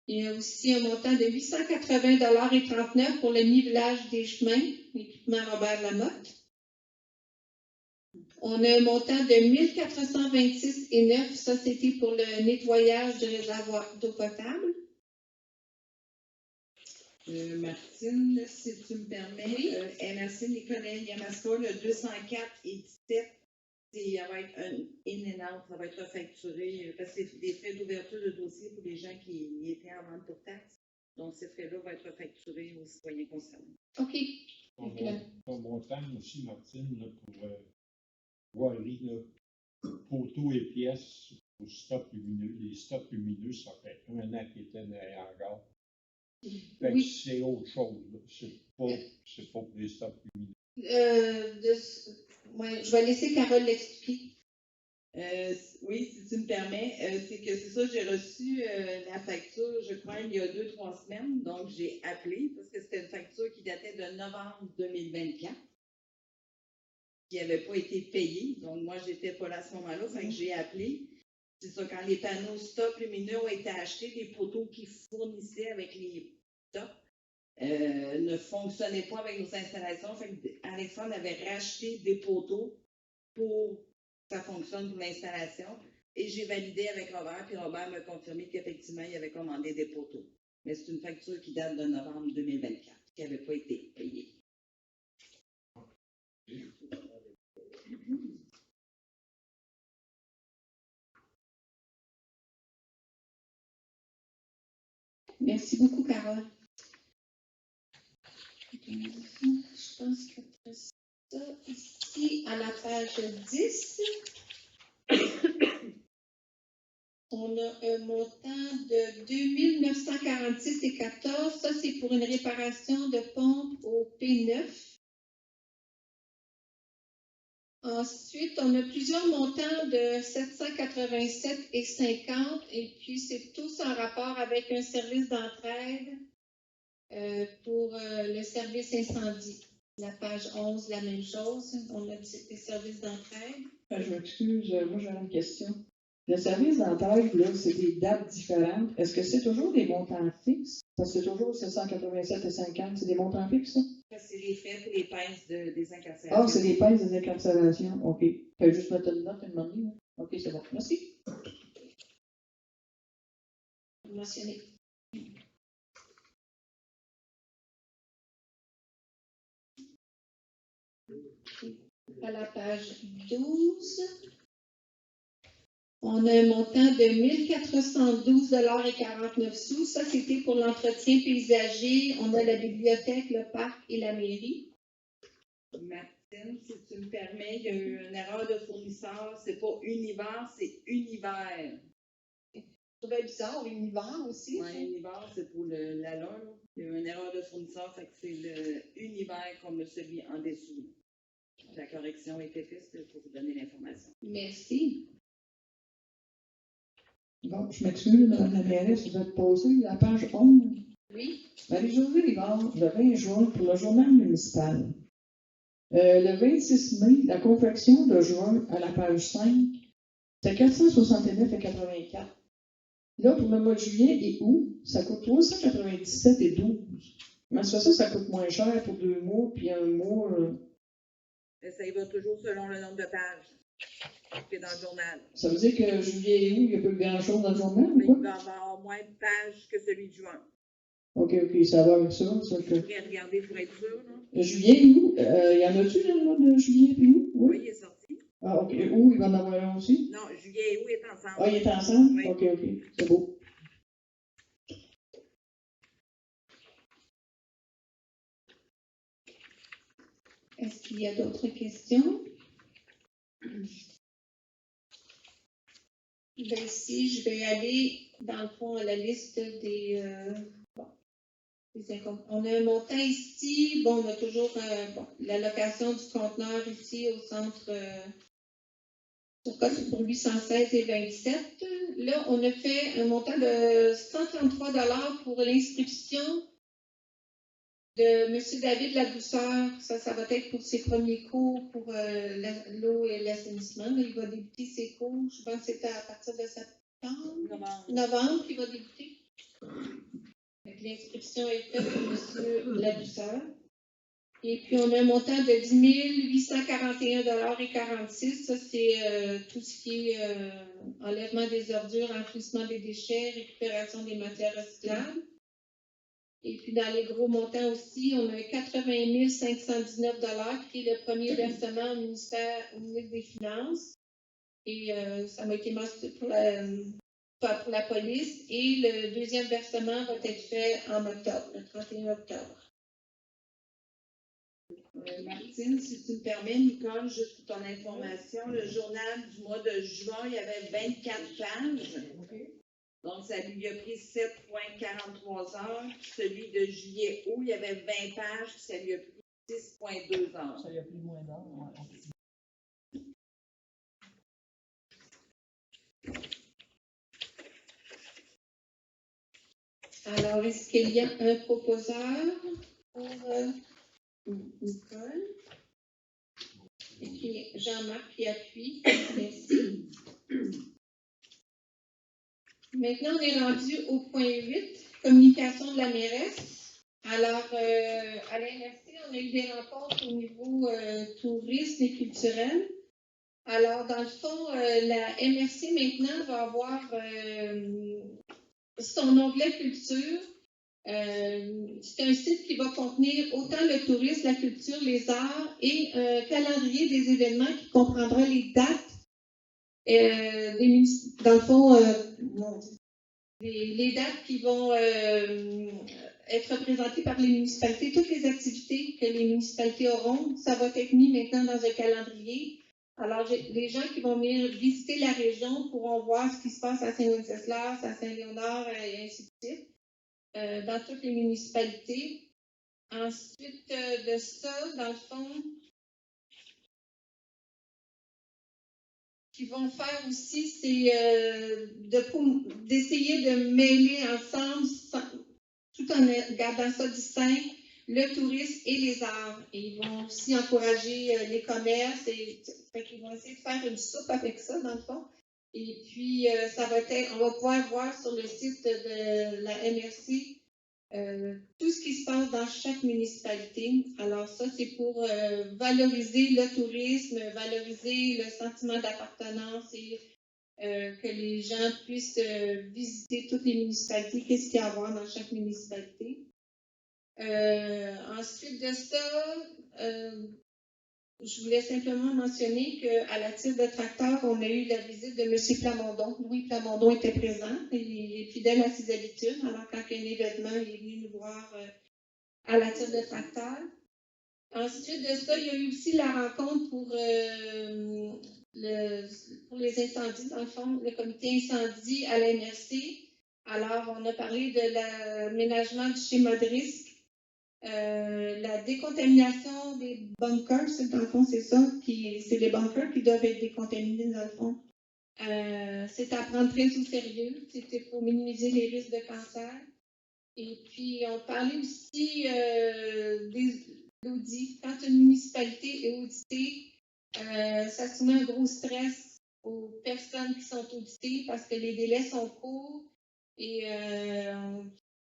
Il y a aussi un montant de 880,39 pour le nivelage des chemins, l'équipement Robert Lamotte. On a un montant de 1426,9, ça c'était pour le nettoyage de réservoirs d'eau potable. Martine, si tu me permets, Oui. merci Nicolas Yamaska, le 204 et 17, ça va être un in-and-out, ça va être refacturé, parce que c'est des frais d'ouverture de dossier pour les gens qui étaient en vente pour taxes. Donc, ces frais-là vont être refacturés aux citoyens concernés. OK. Ton montant aussi, Martine, là, pour voirie, poteaux et pièces pour stop lumineux. Les stops lumineux, ça fait 1 an qu'ils étaient dans les hangars. Fait que c'est autre chose. C'est pas pour des stops lumineux. Ouais, je vais laisser Carole l'expliquer. Oui, si tu me permets, c'est ça, j'ai reçu la facture, je crois, il y a 2-3 semaines. Donc, j'ai appelé parce que c'était une facture qui datait de novembre 2024, qui n'avait pas été payée. Donc, moi, je n'étais pas là à ce moment-là, fait que j'ai appelé. C'est ça, quand les panneaux stop lumineux ont été achetés, les poteaux qui fournissaient avec les stop ne fonctionnaient pas avec nos installations. Fait que Alexandre avait racheté des poteaux pour que ça fonctionne pour l'installation. Et j'ai validé avec Robert, puis Robert m'a confirmé qu'effectivement, il avait commandé des poteaux. Mais c'est une facture qui date de novembre 2024, qui n'avait pas été payée. Merci beaucoup, Carole. Je pense qu'après ça, ici, à la page 10, on a un montant de 2946,14. Ça, c'est pour une réparation de pompe au P9. Ensuite, on a plusieurs montants de 787,50 et puis c'est tous en rapport avec un service d'entraide pour le service incendie. La page 11, la même chose. On a des services d'entraide. Je m'excuse, moi j'avais une question. Le service d'entraide, là, c'est des dates différentes. Est-ce que c'est toujours des montants fixes? Parce que c'est toujours 787,50, c'est des montants fixes, ça? C'est les frais pour les pinces des incarcérations. Ah, c'est des pinces des incarcérations. OK. Fais juste mettre une note, une monnaie. OK, c'est bon. Merci. Mentionné. À la page 12, on a un montant de 1412,49 $. Ça, c'était pour l'entretien paysager. On a la bibliothèque, le parc et la mairie. Martine, si tu me permets, il y a eu une erreur de fournisseur. C'est pas Univers, c'est Univers. trouvais bizarre, Univar aussi. Ouais, Univar, c'est pour l'alun. Il y a eu une erreur de fournisseur, fait que c'est le Univers comme celui en dessous. La correction a été faite pour vous donner l'information. Merci. Bon, je m'excuse, Madame la mairesse, vous êtes posé la page 11. Oui. Marie-Josée Rivard, le 20 juin, pour le journal municipal. Le 26 mai, la confection de juin à la page 5, c'était 469,84. Là, pour le mois de juillet et août, ça coûte 397,12. Mais ça coûte moins cher pour 2 mois, puis un mois. Ça y va toujours selon le nombre de pages qui est dans le journal. Ça veut dire que juillet et août, il n'y a pas eu grand-chose dans le journal, Mais ou quoi? il va y avoir moins de pages que celui de juin. OK, ça va avec ça. Vous pourrez regarder pour être sûr. Là. Juillet et août, il y en a-tu dans le mois de juillet et août? Oui, il est sorti. Ah, OK. Où il va en avoir un aussi? Non, juillet et août est ensemble. Ah, il est ensemble? Oui. OK, c'est beau. Est-ce qu'il y a d'autres questions? Ben, ici, je vais aller, dans le fond, à la liste des incomptes. On a un montant ici. Bon, on a toujours l'allocation du conteneur ici au centre pour 816,27. Là, on a fait un montant de 133 $ pour l'inscription de M. David Ladouceur. Ça va être pour ses premiers cours pour l'eau et l'assainissement. Il va débuter ses cours, je pense que c'était à partir de septembre. Novembre qu'il va débuter. L'inscription est faite pour M. Ladouceur. Et puis, on a un montant de 10 841,46 $. Ça, c'est tout ce qui est enlèvement des ordures, enfouissement des déchets, récupération des matières recyclables. Et puis, dans les gros montants aussi, on a 80 519 $ qui est le premier versement au ministre des Finances. Et ça m'a été mentionné pour la police. Et le deuxième versement va être fait en octobre, le 31 octobre. Martine, si tu me permets, Nicole, juste pour ton information, le journal du mois de juin, il y avait 24 pages. Donc, ça lui a pris 7,43 heures. Celui de juillet-août, il y avait 20 pages, puis ça lui a pris 6,2 heures. Ça lui a pris moins d'heures. Alors, est-ce qu'il y a un proposeur pour Nicole? Et puis Jean-Marc qui appuie. Merci. Maintenant, on est rendu au point 8, communication de la mairesse. Alors, à l'NRC, on a eu des rencontres au niveau tourisme et culturel. Alors, dans le fond, la MRC maintenant va avoir son onglet culture. C'est un site qui va contenir autant le tourisme, la culture, les arts et un calendrier des événements qui comprendra les dates, dans le fond, les dates qui vont être représentées par les municipalités, toutes les activités que les municipalités auront, ça va être mis maintenant dans un calendrier. Alors, les gens qui vont venir visiter la région pourront voir ce qui se passe à Saint-Wenceslas, à Saint-Léonard et ainsi de suite. Dans toutes les municipalités. Ensuite de ça, dans le fond, ce qu'ils vont faire aussi, c'est d'essayer de mêler ensemble, tout en gardant ça distinct, le tourisme et les arts. Et ils vont aussi encourager les commerces. Ils vont essayer de faire une soupe avec ça, dans le fond. Et puis, on va pouvoir voir sur le site de la MRC tout ce qui se passe dans chaque municipalité. Alors ça, c'est pour valoriser le tourisme, valoriser le sentiment d'appartenance et que les gens puissent visiter toutes les municipalités, qu'est-ce qu'il y a à voir dans chaque municipalité. Ensuite de ça, je voulais simplement mentionner qu'à la tire de tracteur, on a eu la visite de M. Plamondon. Louis Plamondon était présent. Il est fidèle à ses habitudes. Alors, quand il y a un événement, il est venu nous voir à la tire de tracteur. Ensuite de ça, il y a eu aussi la rencontre pour pour les incendies, dans le fond, le comité incendie à la MRC. Alors, on a parlé de l'aménagement du schéma de risque, la décontamination des bunkers, dans le fond, c'est ça, c'est les bunkers qui doivent être décontaminés, dans le fond. C'est à prendre très au sérieux, c'était pour minimiser les risques de cancer. Et puis, on parlait aussi des audits. Quand une municipalité est auditée, ça soumet un gros stress aux personnes qui sont auditées parce que les délais sont courts et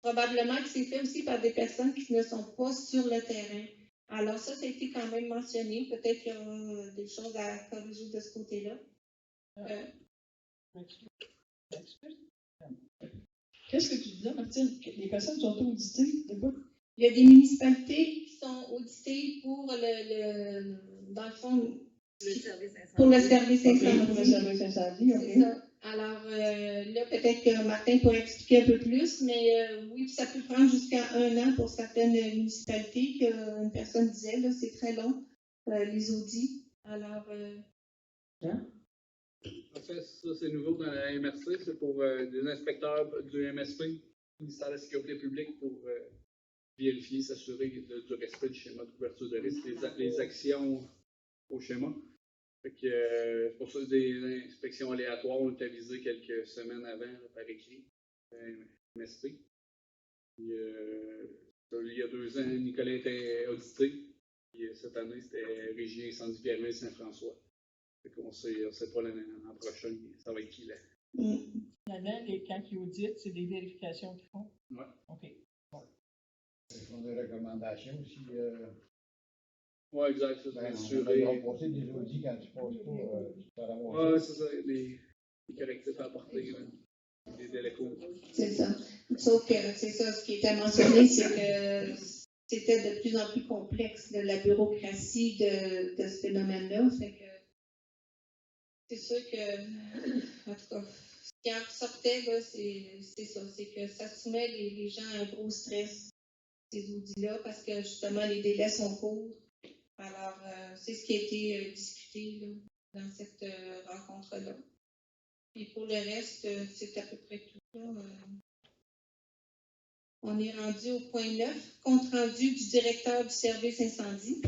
probablement que c'est fait aussi par des personnes qui ne sont pas sur le terrain. Alors ça a été quand même mentionné. Peut-être qu'il y aura des choses à corriger de ce côté-là. Qu'est-ce que tu disais, Martine? Les personnes sont auditées de quoi? Il y a des municipalités qui sont auditées pour dans le fond, Le service incendie. pour le service Okay, incendie. pour le service incendie, OK. C'est ça. Alors là, peut-être que Martin pourrait expliquer un peu plus, mais oui, ça peut prendre jusqu'à 1 an pour certaines municipalités, qu'une personne disait, là, c'est très long, les audits. Alors, En fait, ça, c'est nouveau dans la MRC, c'est pour des inspecteurs du MSP, ministère de la Sécurité publique, pour vérifier, s'assurer du respect du schéma de couverture de risque, les actions au schéma. Fait que, c'est pour ça que des inspections aléatoires ont été avisées quelques semaines avant là, par écrit, MSP. Puis, il y a 2 ans, Nicolas était audité. Puis cette année, c'était Régie Incendie Pierreville Saint-François. On ne sait pas l'an prochain, ça va être qui là. Là-dedans, quand ils auditent, c'est des vérifications qu'ils font? Oui. OK. Ils font des recommandations aussi. Oui, exact. Ça, Ben, c'est on assuré. va passer des audits quand tu passes pas. Tu vas Oui, c'est ça. Les correctifs à apporter, les délais courts. c'est ça. Sauf que c'est ça, ce qui était mentionné, c'est que c'était de plus en plus complexe, la bureaucratie de ce phénomène-là. Fait que c'est sûr que, en tout cas, ce qui en ressortait, là, c'est ça, c'est que ça soumet les gens à un gros stress, ces audits-là, parce que justement, les délais sont courts. Alors, c'est ce qui a été discuté là, dans cette rencontre-là. Puis pour le reste, c'est à peu près tout. Là. On est rendu au point 9, compte rendu du directeur du service incendie.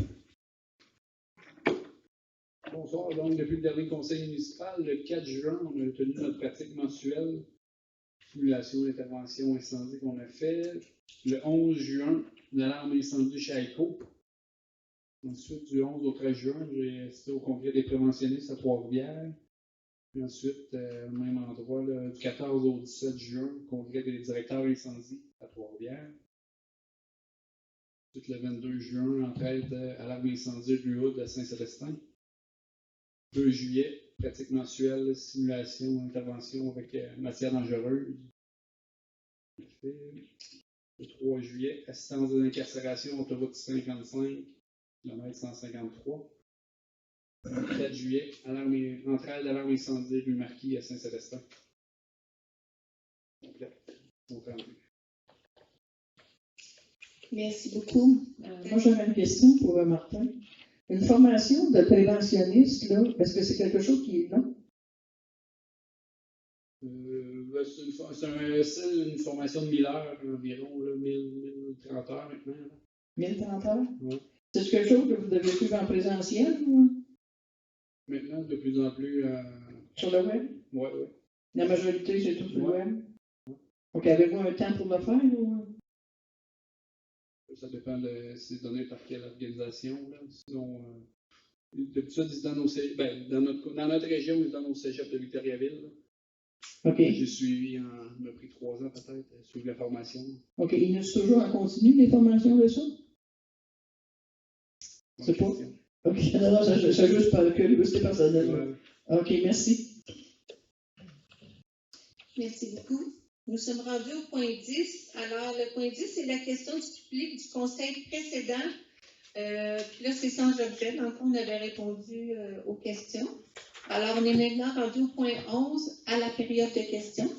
Bonsoir. Donc, depuis le dernier conseil municipal, le 4 juin, on a tenu notre pratique mensuelle, simulation d'intervention incendie qu'on a fait. Le 11 juin, l'alarme incendie chez AICO. Ensuite, du 11 au 13 juin, j'ai assisté au congrès des préventionnistes à Trois-Rivières. Puis ensuite, au même endroit, là, du 14 au 17 juin, congrès des directeurs incendie à Trois-Rivières. Ensuite, le 22 juin, entraide à l'arme incendie Rude à Saint-Célestin. 2 juillet, pratique mensuelle, simulation, intervention avec matière dangereuse. Le 3 juillet, assistance de l'incarcération, autoroute 55, km 153. Le 4 juillet, entraide à l'arme incendie rue Marquis à Saint-Célestin. Merci beaucoup. Moi, j'avais une question pour Martin. Une formation de préventionniste, là, est-ce que c'est quelque chose qui est long? C'est une formation de 1000 heures environ, là, 1030 heures maintenant. Là. 1030 heures? Oui. C'est quelque chose que vous devez suivre en présentiel ou Maintenant, de plus en plus. sur le web? Oui. La majorité, c'est tout sur le Ouais. web? Donc, avez-vous un temps pour le faire ou? Ça dépend de c'est donné par quelle organisation. Là. Sinon, d'habitude, c'est dans nos dans notre région, c'est dans nos cégeps de Victoriaville. Là. OK. J'ai suivi, il m'a pris 3 ans peut-être, à suivre la formation. OK. Il y a toujours en continu des formations de ça? C'est pas? OK. Non, c'est juste par curiosité personnelle. Ouais. OK, merci. Merci beaucoup. Nous sommes rendus au point 10. Alors, le point 10, c'est la question du public du conseil précédent. Puis là, c'est sans objet. Dans le fond, on avait répondu aux questions. Alors, on est maintenant rendu au point 11, à la période de questions.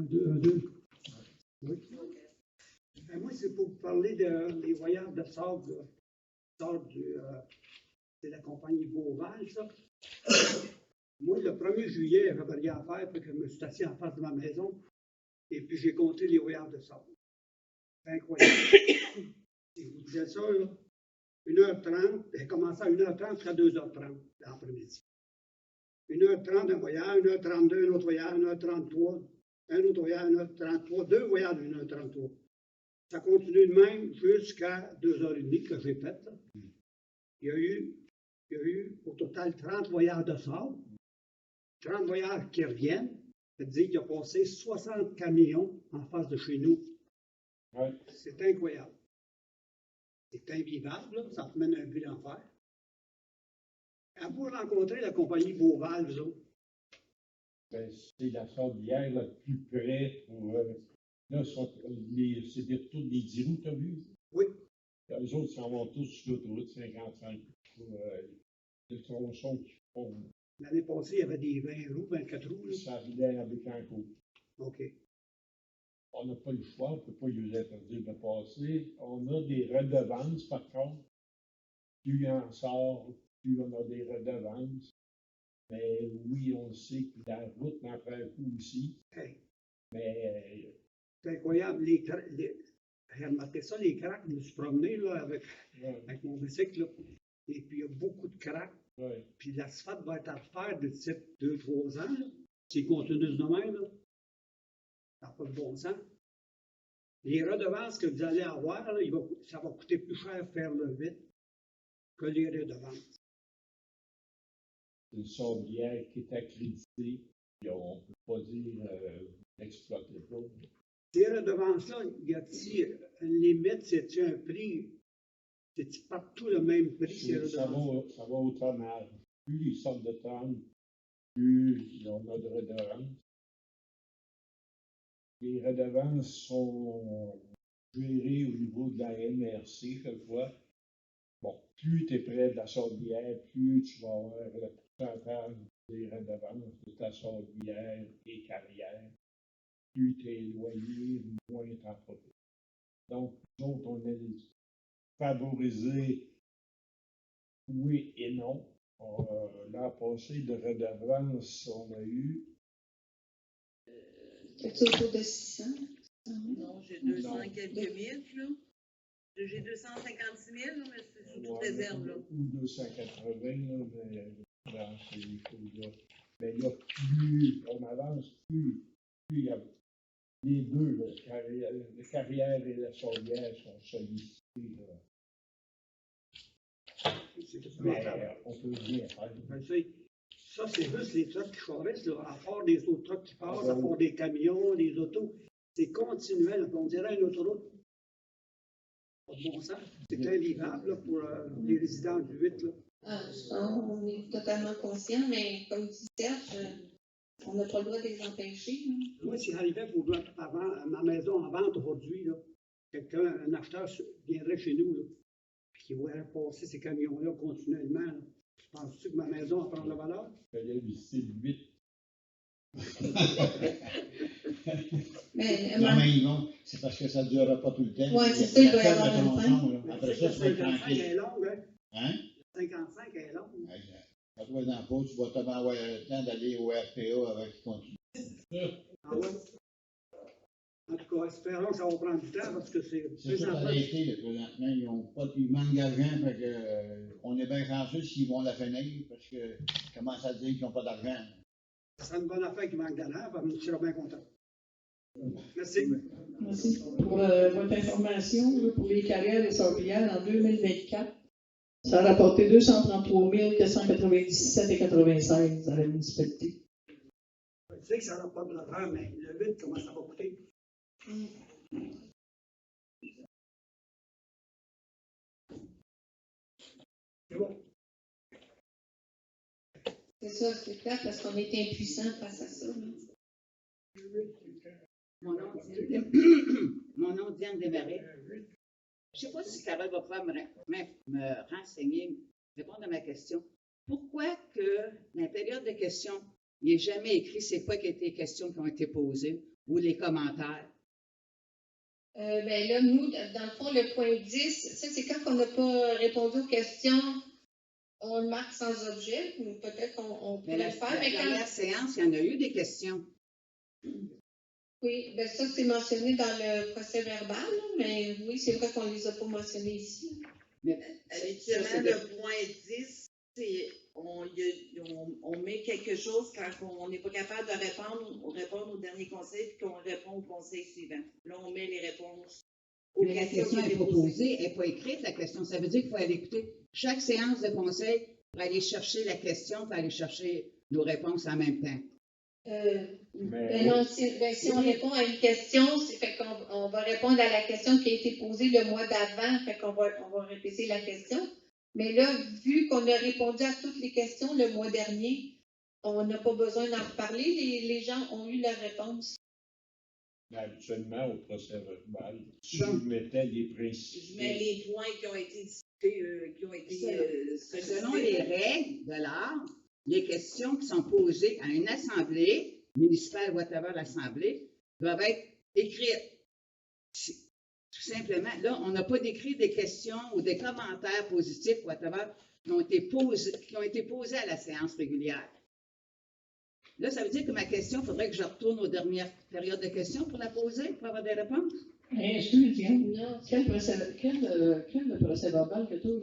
Un, deux. Oui. Moi, c'est pour vous parler des voyages de sable, c'est la compagnie Beauval, ça. Moi, le 1er juillet, j'avais rien à faire, puis que je me suis assis en face de ma maison, et puis j'ai compté les voyages de sable. C'est incroyable. Et je vous disais ça, là, 1h30, j'ai commencé à 1h30 jusqu'à 2h30 l'après-midi. 1h30 un voyage, 1h32 un autre voyage, 1h33, un autre voyage, 1h33, deux voyages de 1h33. Ça continue de même jusqu'à 2h30 que j'ai fait. Là. Il y a eu au total 30 voyages de sable, 30 voyages qui reviennent. C'est-à-dire qu'il a passé 60 camions en face de chez nous. Ouais. C'est incroyable. C'est invivable, là. Ça mène un but d'enfer. Avez-vous rencontré la compagnie Beauval, vous autres? Ben, c'est la sablière la plus près pour. Là, c'est des retours des 10 roues, tu as vu? Oui. Les autres s'en vont tous sur l'autoroute 55. Les tronçons qui font. L'année passée, il y avait des 20 roues, 24 roues. Là. Sablière avec un coup. OK. On n'a pas le choix, on ne peut pas les interdire de passer. On a des redevances, par contre. Plus il en sort, plus on a des redevances. Mais oui, on sait que la route n'en prend un coup aussi. Hey. Mais. C'est incroyable. J'ai remarqué ça, les craques. Je me suis promené là, avec mon bicycle. Là. Et puis, il y a beaucoup de craques. Ouais. Puis, l'asphalte va être à refaire d'ici 2-3 ans. S'il continue de même, là. Ça n'a pas de bon sens. Les redevances que vous allez avoir, là, ça va coûter plus cher faire le vide que les redevances. C'est une sablière qui est accréditée. Puis on ne peut pas dire l'exploiter pas. Ces redevances-là, y a-t-il une limite? C'est-tu un prix? C'est-tu partout le même prix, ces redevances? Ça va au tonnage. Plus les sortes de tonnes, plus on a de redevances. Les redevances sont gérées au niveau de la MRC, quelquefois. Bon, plus tu es près de la sablière, plus tu vas avoir le pourcentage des redevances de ta sablière et carrière. Plus tu es éloigné, moins tu en profites. Donc, nous autres, on est favorisés, oui et non. L'an passé, de redevances, on a eu. C'est autour de 600? Non, j'ai 200 quelques mille, là. J'ai 256 000, là, mais c'est sous toute réserve, là. Ou 280, là, mais dans ces choses-là. Mais là, plus on avance, plus il y a les deux, la carrière et la sablière sont sollicités. Mais on peut bien faire. Ça, c'est juste les trucks qui charrissent, là, à part des autres trucks qui passent, à part des camions, des autos. C'est continuel, on dirait une autoroute. Pas de bon sens. C'est invivable là, pour les résidents du 8. Là. On est totalement conscient, mais comme dit Serge, on n'a pas le droit de les empêcher. Hein. Moi, s'il arrivait pour ma maison en vente aujourd'hui, un acheteur viendrait chez nous, là, puis qui voudrait passer ces camions-là continuellement. Là. Penses-tu que ma maison va prendre la valeur? Il fallait visiter le 8. Non, mais ils vont. C'est parce que ça ne durera pas tout le temps. Oui, c'est ça, il doit y avoir un temps. Après ça, tu vas être 55 tranquille. est longue, Hein? 55 est longue. Ça doit être dans le pot, tu vas t'avoir le temps d'aller au RPA avant qu'il continue. Ah ouais. En tout cas, espérons que ça va prendre du temps parce que c'est C'est ça, ça a été, là, présentement. Ils manquent d'argent, fait que, on est bien chanceux s'ils vont la finir, parce que commencent à dire qu'ils n'ont pas d'argent. Ça serait une bonne affaire qui manque d'argent, je serais bien content. Merci. Merci pour votre information. Là, pour les carrières et sablières, en 2024, ça a rapporté 233 497,96 à la municipalité. Je sais que ça n'a pas de l'affaire, mais le 8, comment ça va coûter? C'est bon. C'est ça, c'est clair, parce qu'on est impuissant face à ça. Hein. Mon nom est Diane Desmarais. Je ne sais pas si Carole va pouvoir me renseigner, répondre à ma question. Pourquoi que dans la période de questions, il n'est jamais écrit c'est quoi qui a été les questions qui ont été posées? ou les commentaires? Ben là, nous, dans le fond, le point 10, ça, c'est quand on n'a pas répondu aux questions, on le marque sans objet, ou peut-être qu'on Mais pourrait le faire. Mais la dernière séance, il y en a eu des questions. Oui, ben ça, c'est mentionné dans le procès verbal, là, mais oui, c'est vrai qu'on ne les a pas mentionnés ici. Habituellement, le point 10, c'est on met quelque chose quand on n'est pas capable de répondre au dernier conseil puis qu'on répond au conseil suivant. Là, on met les réponses aux Mais la questions question qui est étaient pas posées. posée, elle n'est pas écrite, la question. Ça veut dire qu'il faut aller écouter chaque séance de conseil pour aller chercher la question, pour aller chercher nos réponses en même temps. Ben non, si on répond à une question, c'est fait qu'on va répondre à la question qui a été posée le mois d'avant, fait qu'on va répéter la question. Mais là, vu qu'on a répondu à toutes les questions le mois dernier, on n'a pas besoin d'en reparler. Les gens ont eu leur réponse. Mais habituellement, au procès verbal, tu mettais les principes. Je mets les points qui ont été discutés, qui ont été Selon les règles de l'art, les questions qui sont posées à une assemblée, municipale, whatever l'assemblée, doivent être écrites. Tout simplement, là, on n'a pas décrit des questions ou des commentaires positifs, whatever, qui ont été posés à la séance régulière. Là, ça veut dire que ma question, il faudrait que je retourne aux dernières périodes de questions pour la poser, pour avoir des réponses? Excuse, Diane. Quel procès verbal que tu as?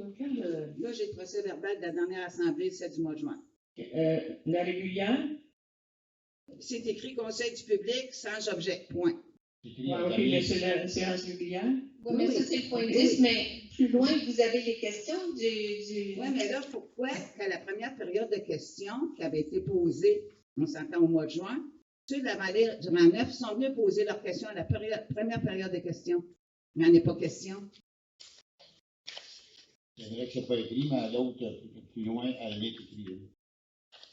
Là, j'ai le procès verbal de la dernière assemblée, celle du mois de juin. La régulière? C'est écrit Conseil du public sans objet. Point. OK, mais c'est la séance régulière? Oui, mais ça, c'est le point 10, mais plus loin, vous avez les questions du... Oui, mais là, pourquoi qu'à la première période de questions qui avait été posée, on s'entend au mois de juin, ceux de la vallée du Rang-Neuf sont venus poser leurs questions à la première période de questions. Il n'y en a pas question. C'est vrai que c'est pas écrit, mais à l'autre, plus loin, elle est écrite.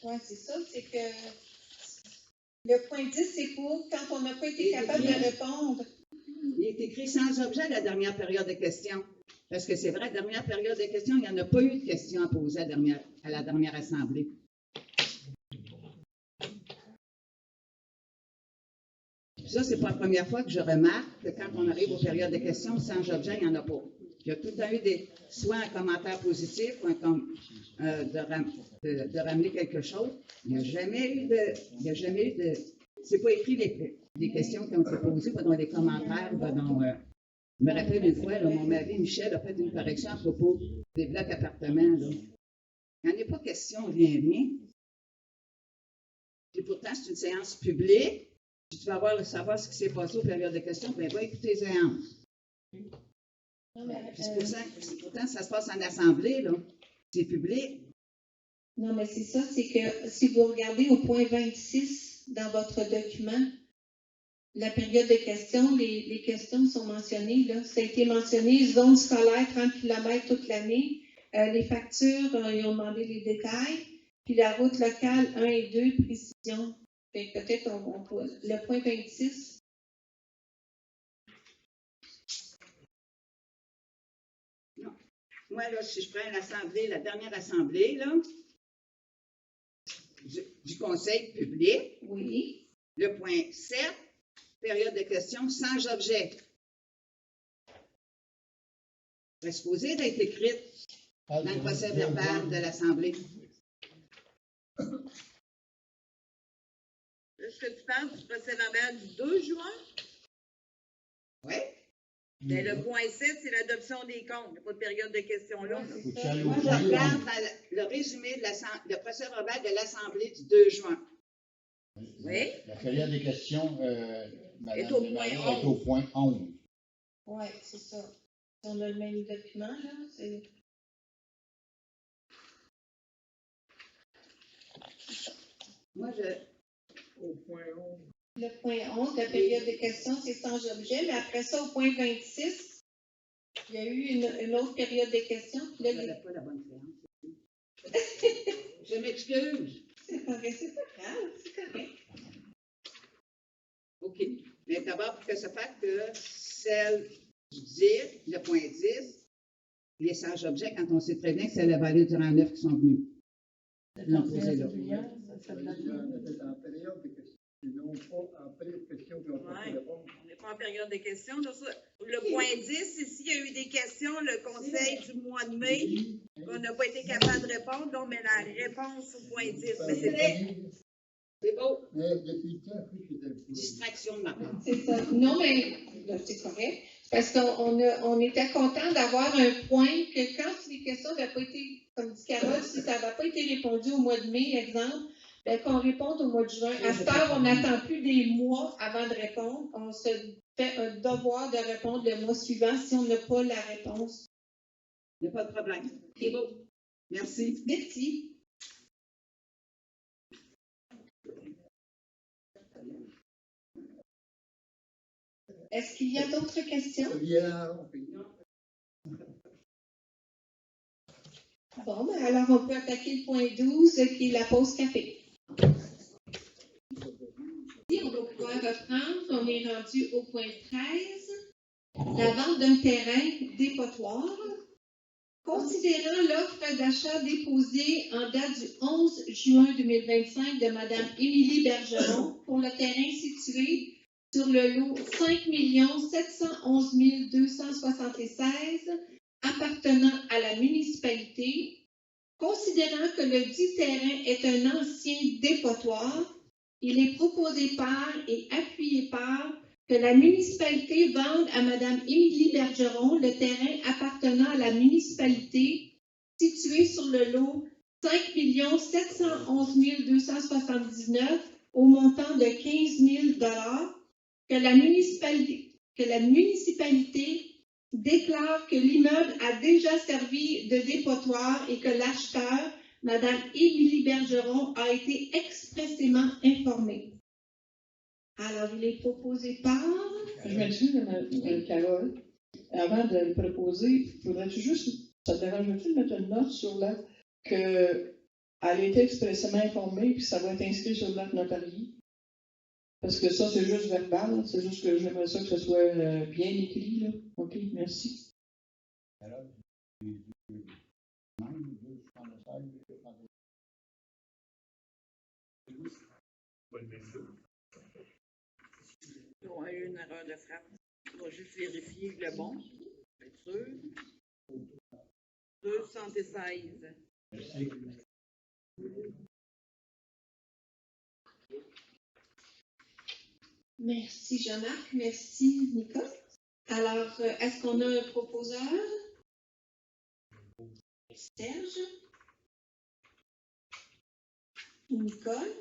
Oui, c'est ça, c'est que le point 10, c'est pour quand on n'a pas été capable de répondre. Il est écrit sans objet à la dernière période de questions. Parce que c'est vrai, la dernière période de questions, il n'y en a pas eu de questions à poser à la dernière assemblée. Ça, c'est pas la première fois que je remarque que quand on arrive aux périodes de questions, sans objet, il n'y en a pas. Il y a tout le temps eu soit un commentaire positif, ou de ramener quelque chose. Il n'y a jamais eu de. C'est pas écrit les questions qui ont été posées, pas dans les commentaires, pas dans. Je me rappelle une fois, là, mon mari Michel a fait une correction à propos des blocs appartements. Là. Il n'y en a pas question, rien. Et pourtant, c'est une séance publique. Si tu vas savoir ce qui s'est passé aux périodes de questions, bien, va écouter les séances. Pourtant, ça se passe en assemblée, là. C'est public. Non, mais c'est ça, c'est que si vous regardez au point 26 dans votre document, la période de questions, les questions sont mentionnées, là. Ça a été mentionné, zone scolaire, 30 km toute l'année. Les factures, ils ont demandé les détails. Puis la route locale 1 et 2, précision. Fait que peut-être on peut. Le point 26. Non. Moi, là, si je prends la dernière assemblée, là, du Conseil public. Oui. Le point 7, période de questions sans objet. C'est supposé d'être écrite dans le procès verbal de l'Assemblée. Est-ce que tu parles du procès verbal du 2 juin? Oui. Mais le point 7, c'est l'adoption des comptes. Il n'y a pas de période de questions là. Moi, je regarde le résumé de procès verbal de l'Assemblée du 2 juin. Oui. La période des questions, est au point 11. Oui, c'est ça. On a le même document, là. Moi, Au point 11. Le point 11, la période de questions, c'est sans objet, mais après ça, au point 26, il y a eu une autre période de questions. Là, je n'avais pas la bonne séance. Je m'excuse. C'est pas grave, c'est correct. OK. Mais d'abord, pour que ça fasse que celle du 10, le point 10, les sans objet, quand on sait très bien que c'est la vallée du Rang-Neuf qui sont venus. Sinon, pas en période de questions, puis on peut Ouais. répondre. On n'est pas en période de questions. Donc ça, le point 10, ici, il y a eu des questions, le conseil du mois de mai, qu'on n'a pas été capable de répondre, donc on met la réponse au point 10. Mais c'est vrai. C'est beau. Mais depuis le temps, je sais que c'était Distraction de ma part. C'est ça. Non, mais là, c'est correct. Parce qu'on était content d'avoir un point que quand les questions n'avaient pas été, comme dit Carole, si ça n'avait pas été répondu au mois de mai, exemple, ben, qu'on réponde au mois de juin. À cette heure, on n'attend plus des mois avant de répondre. On se fait un devoir de répondre le mois suivant si on n'a pas la réponse. Il n'y a pas de problème. C'est beau. Merci. Merci. Est-ce qu'il y a d'autres questions? Bon, ben alors on peut attaquer le point 12 qui est la pause café. Si on va pouvoir reprendre, on est rendu au point 13, la vente d'un terrain dépotoir. Considérant l'offre d'achat déposée en date du 11 juin 2025 de Mme Émilie Bergeron pour le terrain situé sur le lot 5 711 276 appartenant à la municipalité, considérant que le dit terrain est un ancien dépotoir, il est proposé par et appuyé par que la municipalité vende à Mme Émilie Bergeron le terrain appartenant à la municipalité situé sur le lot 5 711 279 au montant de 15 000 que la municipalité déclare que l'immeuble a déjà servi de dépotoir et que l'acheteur, Mme Émilie Bergeron, a été expressément informée. Alors, il est proposé par... Je m'excuse, Carole. Avant de le proposer, faudrait-tu juste, ça te dérange-tu de mettre une note sur là qu'elle a été expressément informée puis ça va être inscrit sur le l'acte notarié? Parce que ça, c'est juste verbal, c'est juste que j'aimerais ça que ce soit bien écrit, là. OK, merci. Il y a eu une erreur de frappe. On va juste vérifier le bon. Être sûr. 216. Merci Jean-Marc, merci Nicole. Alors, est-ce qu'on a un proposeur? Serge? Nicole?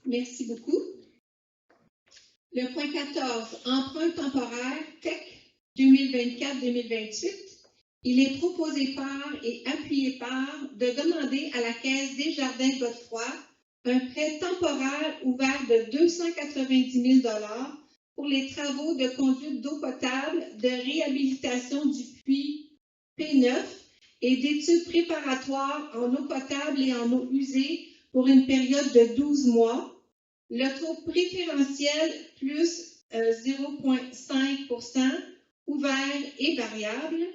Merci beaucoup. Le point 14, emprunt temporaire TEC 2024-2028. Il est proposé par et appuyé par de demander à la Caisse des Jardins Godefroy un prêt temporaire ouvert de 290 000 pour les travaux de conduite d'eau potable, de réhabilitation du puits P9 et d'études préparatoires en eau potable et en eau usée pour une période de 12 mois. Le taux préférentiel plus 0,5 ouvert et variable.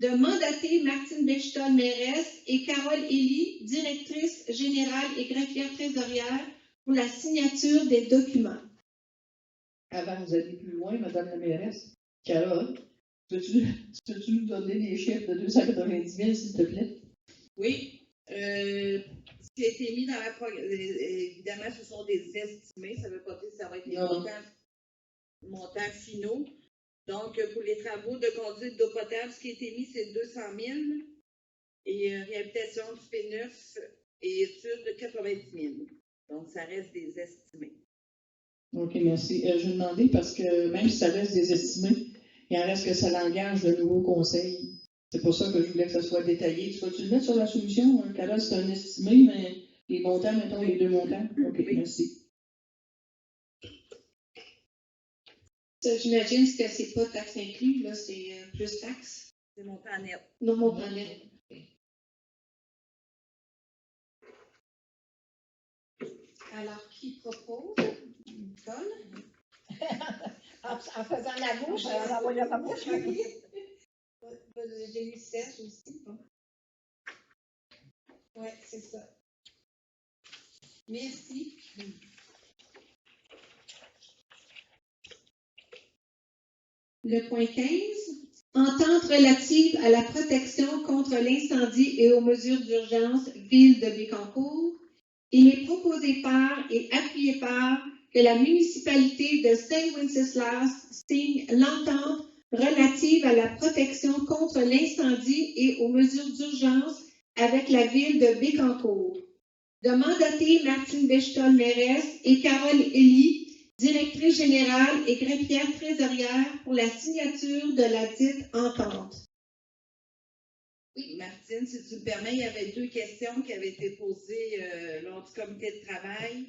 De mandater Martine Bechtel, mairesse, et Carole Elie, directrice générale et greffière trésorière, pour la signature des documents. Avant d'aller plus loin, Madame la mairesse, Carole, peux-tu nous donner les chiffres de 290 000, s'il te plaît? Oui. Ce qui a été mis dans la évidemment, ce sont des estimés. Ça ne veut pas dire que ça va être des montants finaux. Donc, pour les travaux de conduite d'eau potable, ce qui a été mis, c'est 200 000. Et réhabilitation du P9 et études de 90 000. Donc, ça reste des estimés. OK, merci. Je vais demander parce que même si ça reste des estimés, il en reste que ça l'engage le nouveau conseil. C'est pour ça que je voulais que ça soit détaillé. Tu vas-tu le mettre sur la solution? Carole, c'est un estimé, mais les montants, mettons les deux montants. OK, oui. Merci. J'imagine que ce n'est pas taxe inclus, là, c'est plus taxe. C'est montant net. Non, montant net. Alors, qui propose? Nicole? en faisant la bouche, en envoyant ta bouche. J'ai eu Serge aussi. Bon. Oui, c'est ça. Merci. Le point 15. Entente relative à la protection contre l'incendie et aux mesures d'urgence Ville de Bécancour. Il est proposé par et appuyé par que la municipalité de Saint-Wenceslas signe l'entente relative à la protection contre l'incendie et aux mesures d'urgence avec la Ville de Bécancour. De mandater Martine Bechtel-Mérès et Carole Elie, directrice générale et greffière trésorière pour la signature de la dite entente. Oui, Martine, si tu me permets, il y avait 2 questions qui avaient été posées lors du comité de travail.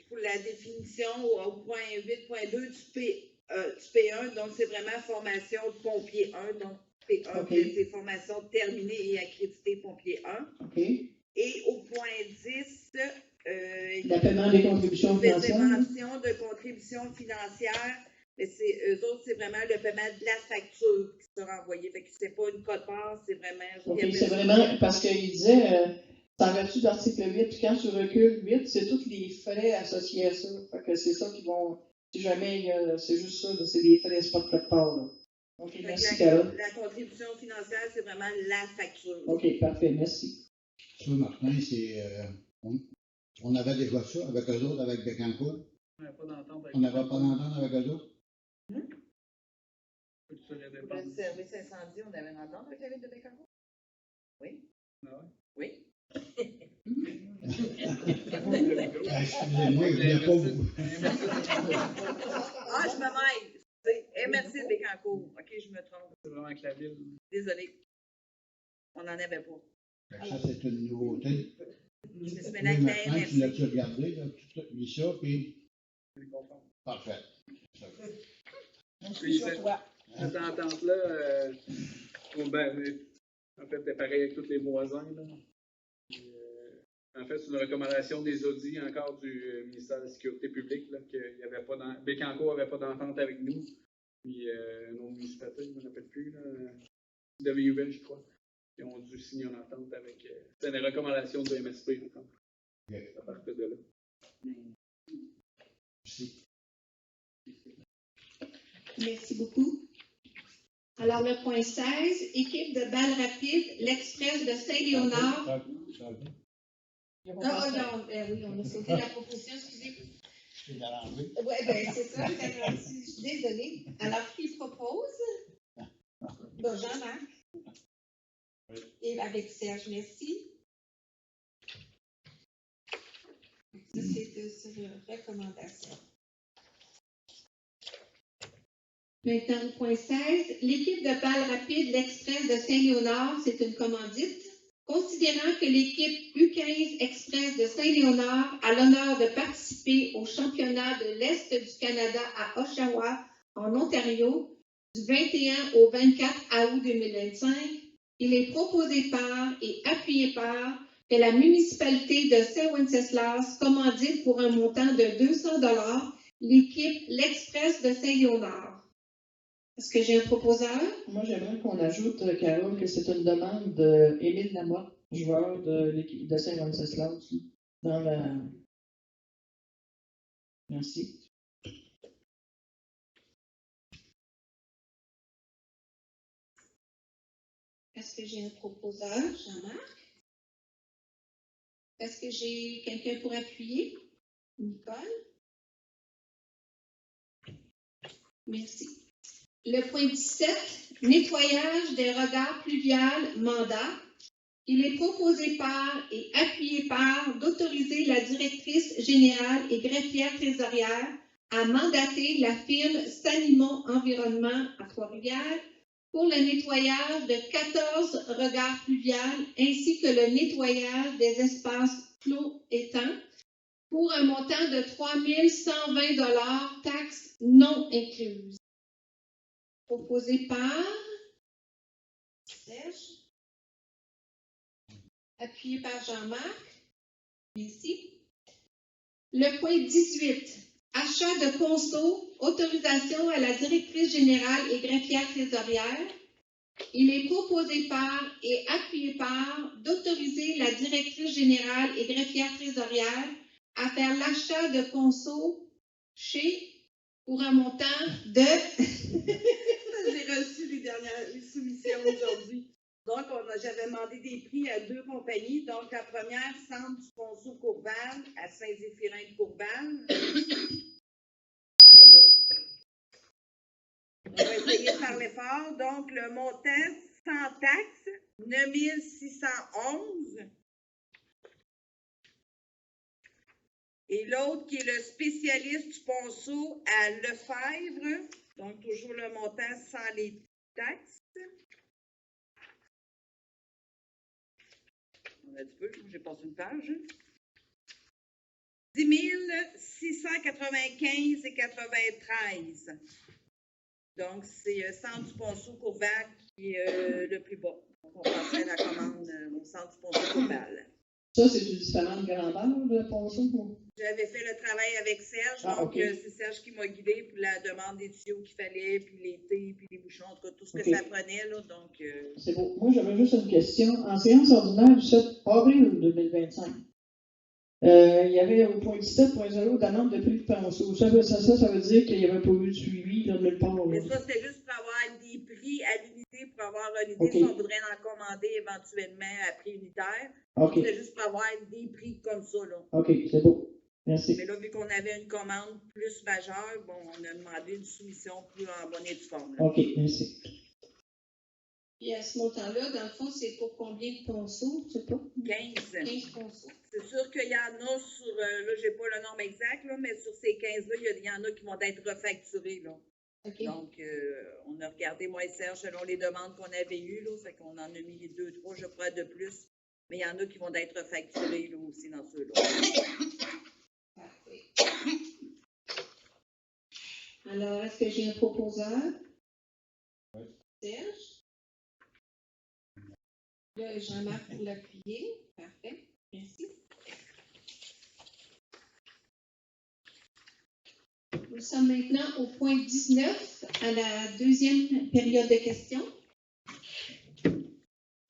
Pour la définition au point 8.2 du P1, donc c'est vraiment formation pompier 1, donc P1, c'est formation terminée et accréditée pompier 1. Et au point 10, le paiement des contributions financières. Mention de contributions financières, mais eux autres, c'est vraiment le paiement de la facture qui sera envoyée. Fait que c'est pas une cote-part, c'est vraiment. OK, c'est vraiment parce qu'il disait, en vertu de l'article 8, puis quand tu recules 8, c'est tous les frais associés à ça. Fait que c'est ça qui vont. Si jamais c'est juste ça, c'est des frais, c'est pas de cote-part. OK, merci, Carole. La contribution financière, c'est vraiment la facture. OK, parfait, merci. Ça, Martin, c'est. On avait déjà ça avec eux autres, avec Bécancour. On n'avait pas d'entente avec On n'avait pas d'entente avec eux autres. Pour le service incendie, on avait une entente avec la Ville de Bécancour? Oui. Ah ouais? Oui. Excusez-moi, je ne voulais pas vous. Ah, je me mêle. MRC de Bécancour. OK, je me trompe. C'est vraiment avec la ville. Désolée. On n'en avait pas. Ça, c'est une nouveauté. Je me suis Oui, mêlée avec la maintenant, MRC. tu l'as-tu regardé, là, tu lis ça, puis. Parfait. Puis cette entente-là, en fait, c'est pareil avec tous les voisins. Là. En fait, c'est une recommandation des audits encore du ministère de la Sécurité publique, là, qu'il y avait pas Bécancour n'avait pas d'entente avec nous. Puis, nos municipalités, je ne me rappelle plus, WUL, je crois. Ils ont dû signer une entente avec. C'est des recommandations de MSP encore. Okay. À partir de là. Merci. Merci beaucoup. Alors, le point 16, équipe de balles rapides, l'Express de Saint-Léonard. Oui, on a sauté la proposition, excusez. C'est d'arranger. Oui, bien, c'est ça. Je suis désolée. Alors, qui propose? Bon, Jean-Marc. Oui. Et avec Serge, merci. Ça, c'est sur recommandation. Maintenant, point 16. L'équipe de balles rapides, l'Express de Saint-Léonard, c'est une commandite. Considérant que l'équipe U15 Express de Saint-Léonard a l'honneur de participer au championnat de l'Est du Canada à Oshawa, en Ontario, du 21 au 24 août 2025, il est proposé par et appuyé par que la municipalité de Saint-Wenceslas commandite pour un montant de 200 $ l'équipe l'Express de Saint-Léonard. Est-ce que j'ai un proposeur? Moi, j'aimerais qu'on ajoute, Carole, que c'est une demande d'Émile Lamotte, joueur de l'équipe de Saint-Wenceslas, dans la. Merci. Est-ce que j'ai un proposeur, Jean-Marc? Est-ce que j'ai quelqu'un pour appuyer? Nicole? Merci. Le point 17, nettoyage des regards pluviales, mandat. Il est proposé par et appuyé par d'autoriser la directrice générale et greffière trésorière à mandater la firme Sanimon Environnement à Trois-Rivières pour le nettoyage de 14 regards pluviales ainsi que le nettoyage des espaces clos étangs pour un montant de 3 120 $, taxes non incluses. Proposé par Serge, appuyé par Jean-Marc. Merci. Le point 18, achat de ponceau, autorisation à la directrice générale et greffière trésorière Il est proposé par et appuyé par d'autoriser la directrice générale et greffière trésorière à faire l'achat de ponceaux chez pour un montant de J'ai reçu les dernières soumissions aujourd'hui. Donc, j'avais demandé des prix à 2 compagnies. Donc, la première, Centre du Ponceau Courval à Saint-Zéphirin de Courval. Aïe, aïe. On va essayer de parler fort. Donc, le montant sans taxe, 9 611. Et l'autre qui est le spécialiste du ponceau à Lefebvre. Donc, toujours le montant sans les taxes. On a du peu, j'ai passé une page. 10 695 et 93. Donc, c'est Centre du Ponceau Courval qui est le plus bas. Donc, on passait la commande au Centre du Ponceau Courval. Ça, c'est une différente grandeur de ponceau? J'avais fait le travail avec Serge, donc c'est Serge qui m'a guidé pour la demande des tuyaux qu'il fallait, puis l'été, puis les bouchons, en tout cas, tout ce que ça prenait. Là, donc, C'est beau. Moi, j'avais juste une question. En séance ordinaire du 7 avril 2025, il y avait au point 17.0 d'amende de prix de ponceau. Ça veut dire qu'il n'y avait pas eu de suivi là, de nulle part. Mais ça, c'était juste pour avoir des prix à l'unité, pour avoir une idée si on voudrait en commander éventuellement à prix unitaire. C'était juste pour avoir des prix comme ça. Là. OK, c'est beau. Merci. Mais là, vu qu'on avait une commande plus majeure, bon, on a demandé une soumission plus en bonne et due forme. Là. OK, merci. Et à ce montant-là, dans le fond, c'est pour combien de ponceaux? Je sais pas. 15 ponceaux. C'est sûr qu'il y en a sur, là, j'ai pas le nombre exact, là, mais sur ces 15-là, il y en a qui vont être refacturés, là. Okay. Donc, on a regardé, moi et Serge, selon les demandes qu'on avait eues, là, fait qu'on en a mis 2, 3, je crois, de plus. Mais il y en a qui vont être refacturés, là, aussi, dans ceux-là. Parfait. Alors, est-ce que j'ai un proposeur? Oui. Serge? Là, Jean-Marc pour l'appuyer. Parfait. Merci. Nous sommes maintenant au point 19, à la deuxième période de questions.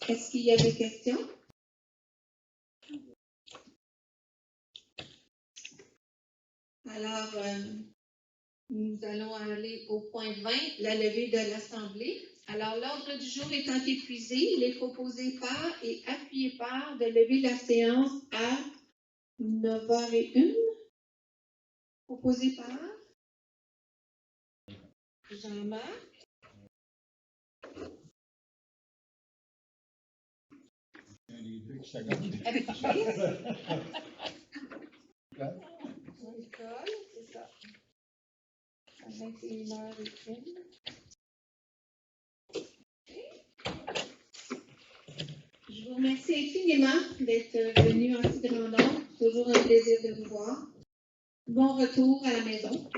Est-ce qu'il y a des questions? Alors, nous allons aller au point 20, la levée de l'Assemblée. Alors, l'ordre du jour étant épuisé, il est proposé par et appuyé par de lever la séance à 9h01. Proposé par Jean-Marc. Les deux qui s'accordent. Avec Chris. Nicole, c'est ça. À 21h01. Je vous remercie infiniment d'être venu en si grand nombre. Toujours un plaisir de vous voir. Bon retour à la maison.